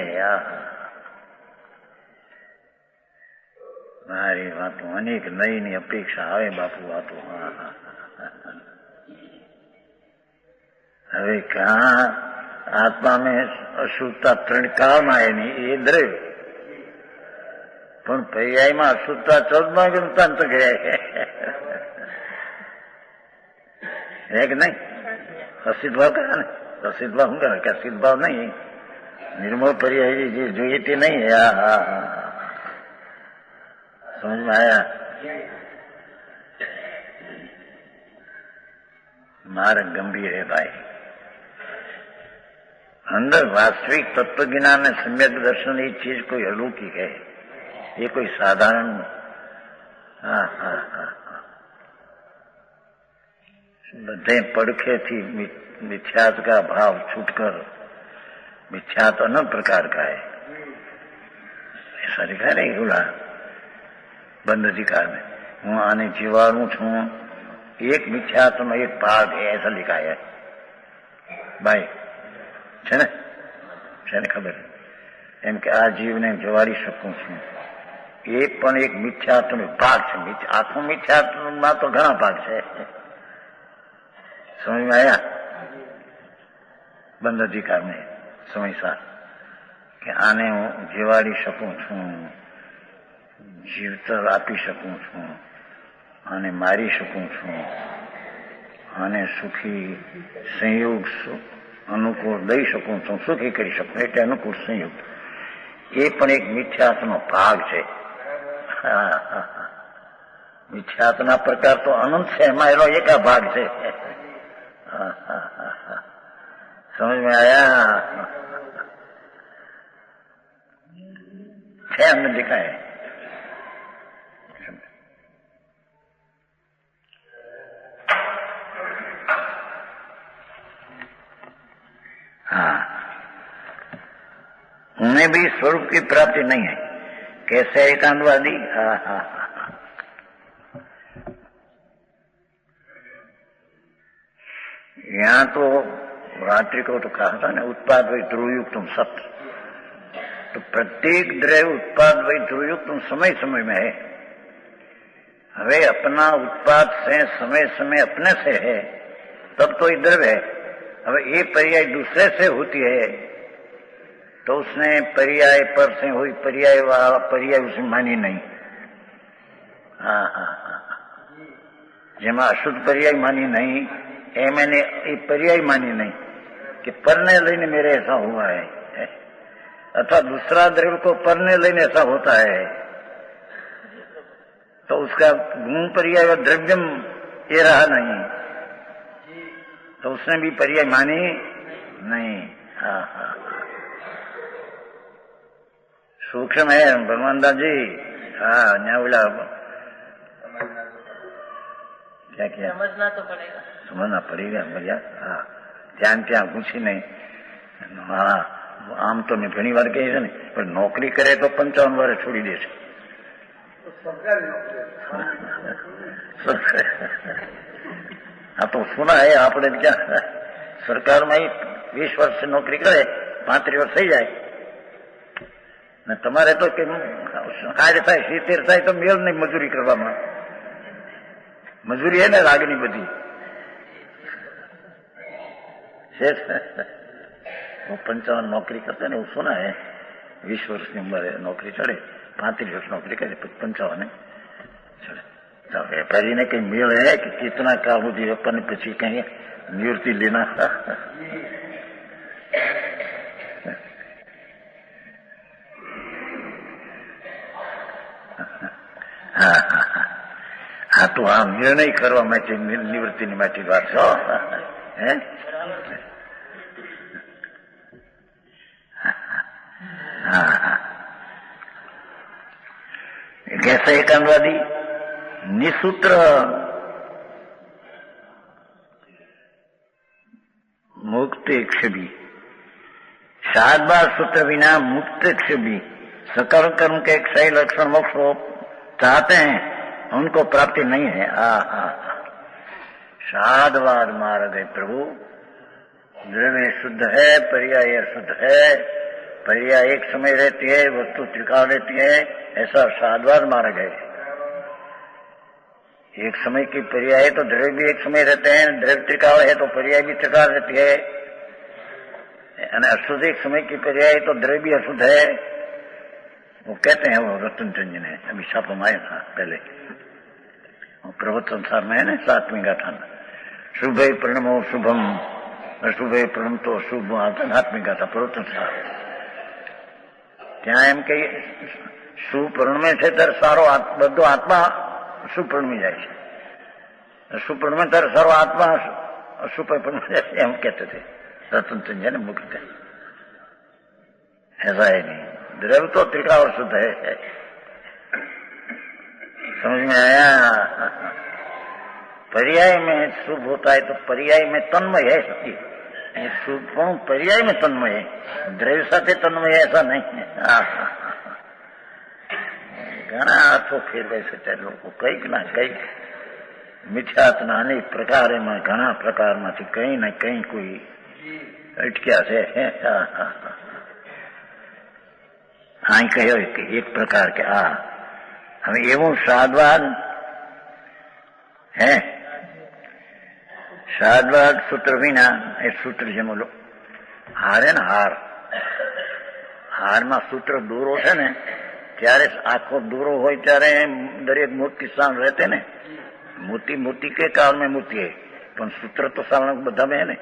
મારી વાતો અનેક નયની અપેક્ષા આવે બાપુ વાતો। હવે कहाँ आत्मा में अशुद्धता 3 काल में है नहीं, ये द्रव्य पण पर्याय में अशुद्धता 14वां गुणस्थान तक है कि नहीं? असिद्ध भाव कहा ना, असिद्ध भाव होगा क्या? सिद्ध भाव नहीं, निर्मल पर्याय जो ये नहीं है। समझ में आया? मार्ग गंभीर है भाई। अंदर वास्तविक तत्व ज्ञान ने सम्यक दर्शन ये चीज कोई अलौकिक है, ये कोई साधारण। बधे पड़खे थी मिथ्यात का भाव छूटकर मिथ्यात अनंत प्रकार का है, ऐसा लिखा है नहीं बोला बंद अधिकार में। हूँ आने जीवाणु छू, एक मिथ्यात्व में एक भाग है, ऐसा लिखा है भाई। છે ને ખબર એમ કે આ જીવને જવાડી શકું છું, એ પણ એક મિથ્યાત્વનો ભાગ છે। આખું મિથ્યાત્વમાં તો ઘણા ભાગ છે। સમજમાં આવ્યા? બંધ અધિકારને સમયસાર કે આને હું જીવાડી શકું છું, જીવતર આપી શકું છું, આને મારી શકું છું, આને સુખી સંયોગ અનુકૂળ દઈ શકું છું, સુખી કરી શકું, એટલે અનુકૂળ સંયોગ એ પણ એક મિથ્યાત્વનો ભાગ છે. મિથ્યાત્વના પ્રકાર તો અનંત છે, એમાં એનો એક આ ભાગ છે. સમજ में आया? है हमने देखा है. हाँ, उन्हें भी स्वरूप की प्राप्ति नहीं है. कैसे एकांतवादी? हाँ हाँ हाँ, यहाँ तो रात्रि को तो कहा था ना, उत्पाद वही ध्रुवयुक्त सत्य. तो प्रत्येक द्रव्य उत्पाद वही ध्रुवयुक्त समय समय में है. हवे अपना उत्पाद से समय समय अपने से है, तब तो ये द्रव्य है. हवे ये पर्याय दूसरे से होती है तो उसने पर्याय पर से हुई पर्याय वाला पर्याय उसे मानी नहीं. हाँ हाँ हाँ, जेमा अशुद्ध पर्याय मानी नहीं, ए मैंने ये पर्याय मानी नहीं कि परने लेने मेरे ऐसा हुआ है, अथवा दूसरा द्रव्य को परने लेने ऐसा होता है, तो उसका गुण पर्याय और द्रव्यम ये रहा नहीं, तो उसने भी पर्याय मानी नहीं. हाँ हाँ, सूक्ष्म है भगवान दास जी. हाँ, न्या बोला क्या किया, समझना तो पड़ेगा, समझना पड़ेगा भैया. हाँ, ધ્યાન ત્યાં પૂછી નહીં. હા, આમ તો મેં ઘણી વાર કહી છે ને, પણ નોકરી કરે તો 55 વર્ષ છોડી દેશે. આ તો સુના હે આપણે ક્યાં સરકારમાં 20 વર્ષ નોકરી કરે, 35 વર્ષ થઈ જાય ને તમારે તો કે 60 થાય 70 થાય તો મેળ નહીં મજૂરી કરવામાં. મજૂરી હે ને રાગની બધી. वो 55 नौकरी करते ने, वो सुना है 20 वर्ष की उम्र है नौकरी चढ़े, 35 वर्ष नौकरी करे, 55 चढ़े. तो व्यापारी ने कहीं मेल है कि कितना काल होती अपन ने पीछे कहीं निवृत्ति लेना. हाँ हाँ हाँ, तो આ નિર્ણય કરવા માટે નિવૃત્તિની માટે વાત છો. હે कैसे एकांतवादी निसूत्र मुक्त क्षभी, शादबार सूत्र बिना मुक्त क्षभी सकल कर्म के क्षय लक्षण मोक्ष चाहते हैं, उनको प्राप्ति नहीं है. शादवाद मार्ग है प्रभु. द्रव्य शुद्ध है, पर्याय शुद्ध है, पर्याय एक समय रहती है, वस्तु त्रिकाल रहती है, ऐसा शादवाद मार्ग है. एक समय की पर्याय तो द्रव्य भी एक समय रहते हैं, द्रव्य त्रिकाल है तो पर्याय भी त्रिकाल रहती है. अशुद्ध एक समय की पर्याय तो द्रव्य भी अशुद्ध है. वो कहते हैं, वो रतन चंद ने अभी छापा माया था पहले, प्रवत संसार में है ना 7वीं गाथा, शुभे प्रणमो शुभम अशुभे प्रणम तो अशुभ आध्यात्मिक गाथा प्रवत संसार. ત્યાં એમ કે સુપર્ણમે છે ત્યારે સારો બધો આત્મા સુપર્ણમી જાય છે, સુપર્ણમે ત્યારે સારો આત્મા સુપર્ણ જાય છે, એમ કહેते थे रतन चंद ने मुक्त. ऐसा है नहीं, द्रव्य तो त्रिकाल शुद्ध है. समझ में आया? पर्याय में शुभ होता है तो पर्याय में तन्मय है सत्य, शुभ पर्याय में तन्मय है, द्रव्य साथे तन्मय ऐसा नहीं है. घना अर्थो फेरवाय છે લોકો, કંઈક ના કંઈક મિથ્યાત્વના અનેક પ્રકાર, એમાં ઘણા પ્રકારમાંથી કંઈ ને કંઈ કોઈ અટક્યા છે. અહીં કહ્યો કે એક પ્રકાર કે આ હવે એવું સાદવાદ હે, સાદવાદ સૂત્ર વિના એ સૂત્ર છે બોલો હાર હે ને હાર, હારમાં સૂત્ર દોરો છે ને ત્યારે આખો દોરો હોય ત્યારે દરેક મૂર્તિ સ્થાન રહેते ને, मूर्ति मूर्ति के काल में मूर्ति है, पर सूत्र तो साधारण બધા में है ने,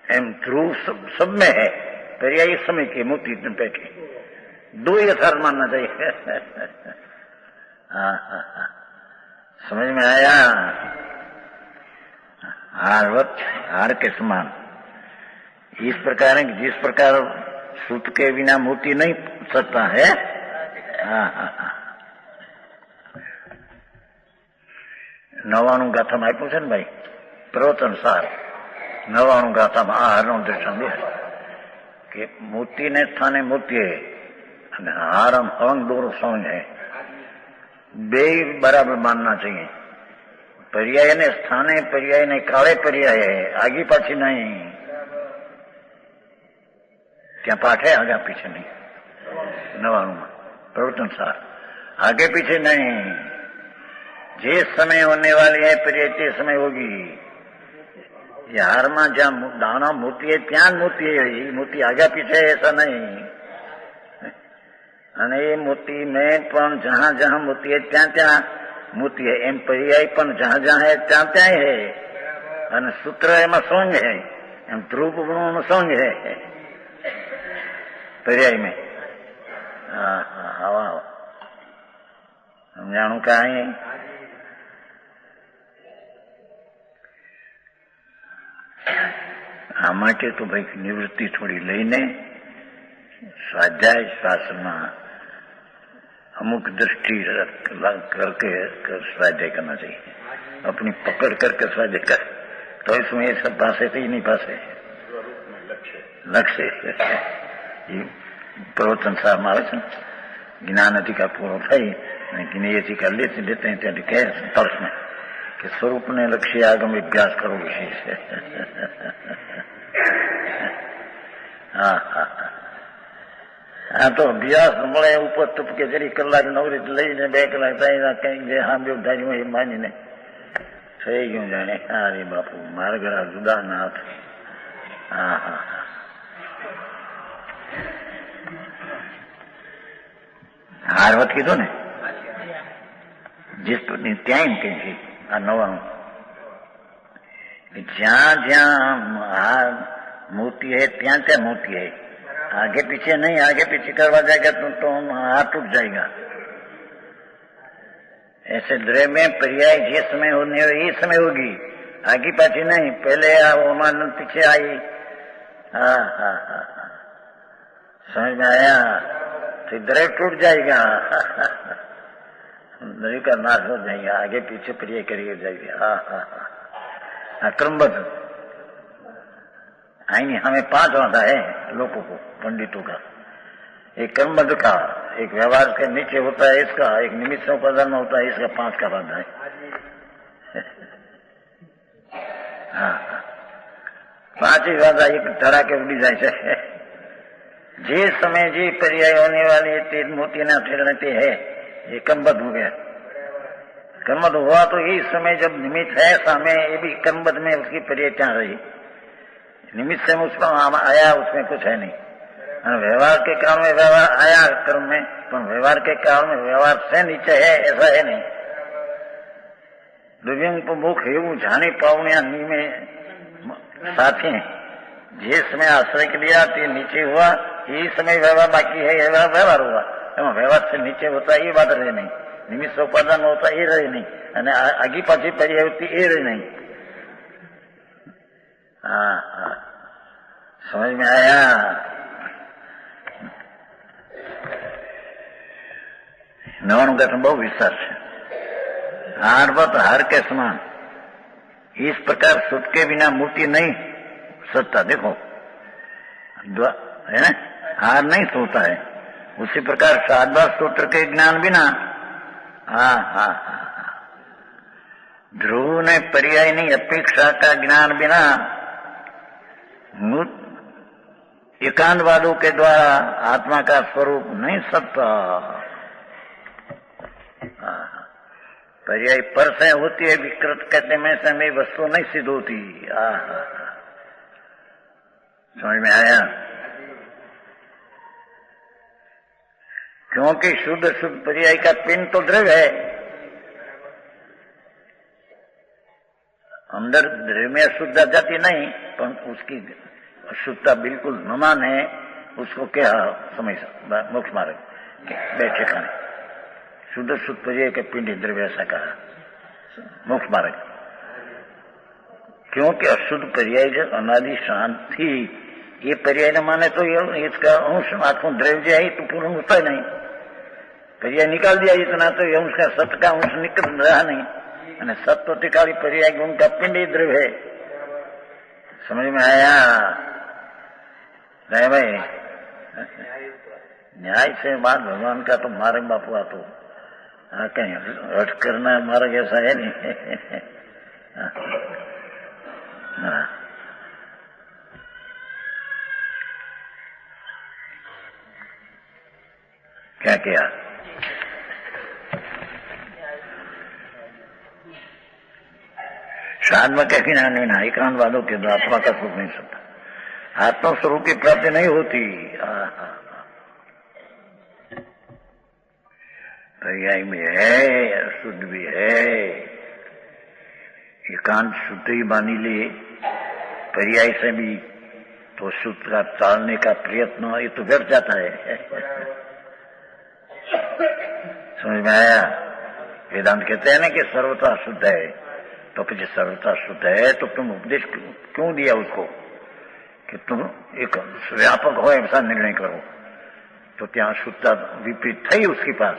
एम ध्रुव सब में है, पर्यायी समय की मूर्ति बैठी दो ही यथार्थ मानना चाहिए। हाँ हाँ हाँ, समझ में आया? हारवत हार के समान इस प्रकार है कि जिस प्रकार सूत के बिना मूर्ति नहीं सकता है। हाँ हाँ हाँ, 99 ગાથામાં આપ્યું છે ને ભાઈ પ્રવચન સાર, 99 ગાથામાં આ હારનું દર્શન દે કે મૂર્તિને સ્થાને મૂર્તિ અને હારમ હવંગ દોરો સવંગ है, બે બરાબર માનना चाहिए। पर्याय ने स्थाने पर्याय ने काले पर्याय है, आगे पाछी नहीं, क्या पाठ है आगे पीछे नहीं। 99 में प्रवचन सार आगे पीछे नहीं, जिस समय होने वाली है पर्याय ते समय होगी। हार में जहाँ दाना मूर्ति है त्या मूर्ति है, मूर्ति आगे पीछे ऐसा नहीं। અને એ મૂર્તિ में પણ जहाँ जहाँ मूर्ति है त्या त्या मूर्ति है, एम पर्याय पण जहाँ जहाँ है त्या त्या है। અને सूत्र एम संग है, एम ध्रुव गुणों संग है पर्याय में। हाँ हाँ हवा समझाणु कहीं આ માટે તો ભાઈ નિવૃત્તિ થોડી લઈને स्वाध्याय शास्त्र में अमुक दृष्टि करके स्वाध्याय करना चाहिए, अपनी पकड़ करके स्वाध्याय कर, तो इसमें ये सब भाषे तो ही नहीं भाषे लक्ष्य प्रवचन सार मारे ज्ञान अधिकार पूरा थी ये अधिकार लेते हैं त्यारे कहे तर्स में कि स्वरूप ने लक्ष्य आगम अभ्यास करो विशेष। हाँ हाँ हाँ, तो अभ्यास મળે ઉપર ટપકે જરી કલાક નવરીત લઈને 2 કલાક થાય કઈ જે સાંભળ્યું ધાર્યું એ માનીને થઈ ગયું જાણે। હા રે બાપુ માર્ગરા જુદા નાથ। હા હા હા, હારવત કીધું ને जिस ત્યાં એમ કે છે આ 99 જ્યાં જ્યાં मूर्ति है ત્યાં ત્યાં मूर्ति है, आगे पीछे नहीं, आगे पीछे करवा जाएगा तो हाथ टूट जाएगा। ऐसे द्रव्य में पर्याय जिस समय होने ये समय होगी, आगे पाछी नहीं, पहले ओमान पीछे आई। हाँ हाँ हाँ, समझ में आया? तो द्रव्य टूट जाएगा, द्रव्य का नाश हो जाएगा, आगे पीछे पर्याय करिए जाएगी। हाँ हाँ हाँ, क्रमबद्ध आएंगे हमें 5 वादा है लोगों को, पंडितों का। एक कर्मबद्ध का, एक व्यवहार के नीचे होता है इसका, एक निमित्त उपादान में होता है इसका, 5 का वादा है। हाँ 5 ही वादा एक धरा के उड़ी जाए। जे समय जी पर्याय होने वाली तेज मोती ना ठहरते है, ये कर्मबद्ध हो गया। कर्मबद्ध हुआ तो यही समय जब निमित्त है सामने, ये भी कर्मबद्ध में उसकी पर्याय क्या रही, निमित्त से उसका आया उसमें कुछ है नहीं। व्यवहार के काल में व्यवहार आया कर्म में, पर व्यवहार के काल में व्यवहार से नीचे है ऐसा है नहीं। दिव्यांग मुख એવું જાણી પાવણ્યા નિમે साथी जिसमें आश्रय के लिया तो नीचे हुआ, यही समय व्यवहार बाकी है, व्यवहार हुआ। व्यवहार से नीचे होता ये बात रहे नहीं, निमित्त उपादान होता ये रहे नहीं, आगे पाछी पर्याय होती ये रहे नहीं। हाँ हाँ, समझ में आया? नवाणु गठन बहुत विस्तार है। हारवत हार के समान इस प्रकार सुत के बिना मूर्ति नहीं सत्ता। देखो है ना, हार नहीं सोता है, उसी प्रकार साधवा सूत्र के ज्ञान बिना। हाँ हाँ हाँ, ध्रुव ने पर्याय नहीं अपेक्षा का ज्ञान बिना एकांतवादों के द्वारा आत्मा का स्वरूप नहीं सकता। पर्याय पर से होती है, विकृत कहते में से वस्तु नहीं सिद्ध होती। समझ में आया? क्योंकि शुद्ध शुद्ध पर्याय का पिंड तो द्रव्य है, अंदर द्रव्य में अशुद्धता जाती नहीं, पर उसकी अशुद्धता बिल्कुल न माने उसको क्या समझ मोक्ष मार्ग बैठे खाने शुद्ध शुद्ध पर्याय के पिंड द्रव्य ऐसा कहा मोक्ष मार्ग। क्योंकि अशुद्ध पर्याय जो अनादि शांत थी, ये पर्याय न माने तो ये इसका अंश आत्मा द्रव्य है तो पूर्ण होता ही नहीं। पर्याय निकाल दिया इतना तो ये उसका सत्य का अंश निकल रहा नहीं, અને સત્વ टिकाली पर्याय गुण का पिंड ही द्रव्य है। समझ में आया? नहीं भाई, न्याय से बात भगवान का तो मार्ग बापू आप कहीं हट करना मार्ग ऐसा है नहीं। क्या किया? शाद में कहीं ना नहीं एकांत वालों के द्वारा आत्मा का सुख नहीं सकता, आत्मा स्वरूप की प्राप्ति नहीं होती। पर्याय में है, शुद्ध भी है, एकांत शुद्ध ही मानी ले, पर्याय से भी तो शुद्ध का टालने का प्रयत्न ये तो व्यर्थ जाता है। समझ में आया? वेदांत कहते हैं ना कि सर्वथा शुद्ध है, तो फिर सर्वथा शुद्ध है तो तुम उपदेश क्यों दिया उसको कि तुम एक व्यापक हो ऐसा निर्णय करो? तो त्या शुद्धता विपरीत थी उसके पास,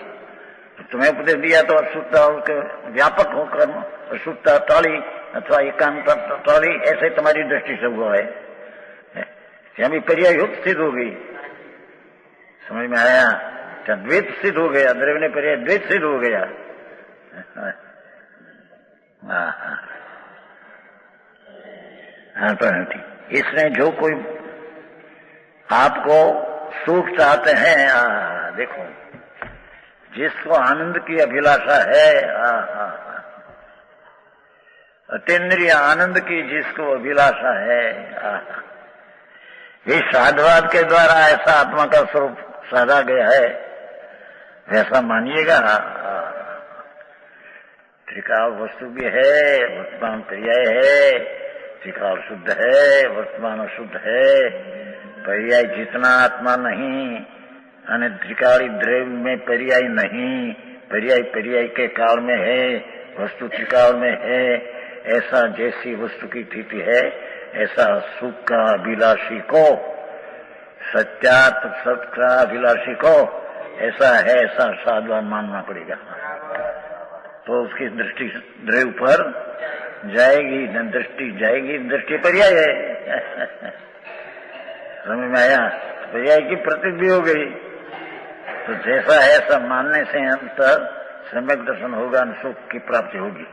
तो तुम्हें उपदेश दिया तो अशुद्धता उसके व्यापक होकर अशुद्धता टाली अथवा एकांत टाली, ऐसे तुम्हारी दृष्टि से हुआ है। यहाँ भी पर्याय युक्त सिद्ध हो गई। समझ में आया? क्या द्वैत सिद्ध हो गया, द्रव्य ने पर्याय द्वैत सिद्ध हो गया। हाँ तो ठीक। इसने जो कोई आपको सुख चाहते हैं, देखो जिसको आनंद की अभिलाषा है, अतीन्द्रिय आनंद की जिसको अभिलाषा है, ये साधवाद के द्वारा ऐसा आत्मा का स्वरूप साधा गया है, वैसा मानिएगा। त्रिकाल वस्तु भी है, वर्तमान पर्याय है, त्रिकाल शुद्ध है, वर्तमान अशुद्ध है। पर्याय जितना आत्मा नहीं, અને त्रिकाली द्रव्य में पर्याय नहीं, पर्याय पर्याय के काल में है, वस्तु त्रिकाल में है। ऐसा जैसी वस्तु की स्थिति है, ऐसा सुख का अभिलाषी को, सत्यात सत्य का अभिलाषी को ऐसा है, ऐसा साधवान मानना पड़ेगा। तो उसकी दृष्टि द्रव्य पर जाएगी, दृष्टि जाएगी, दृष्टि पर्याय है। समझ में आया? पर्याय की प्रतीक भी हो गई, तो जैसा है ऐसा मानने से अंतर सम्यक दर्शन होगा, सुख की प्राप्ति होगी।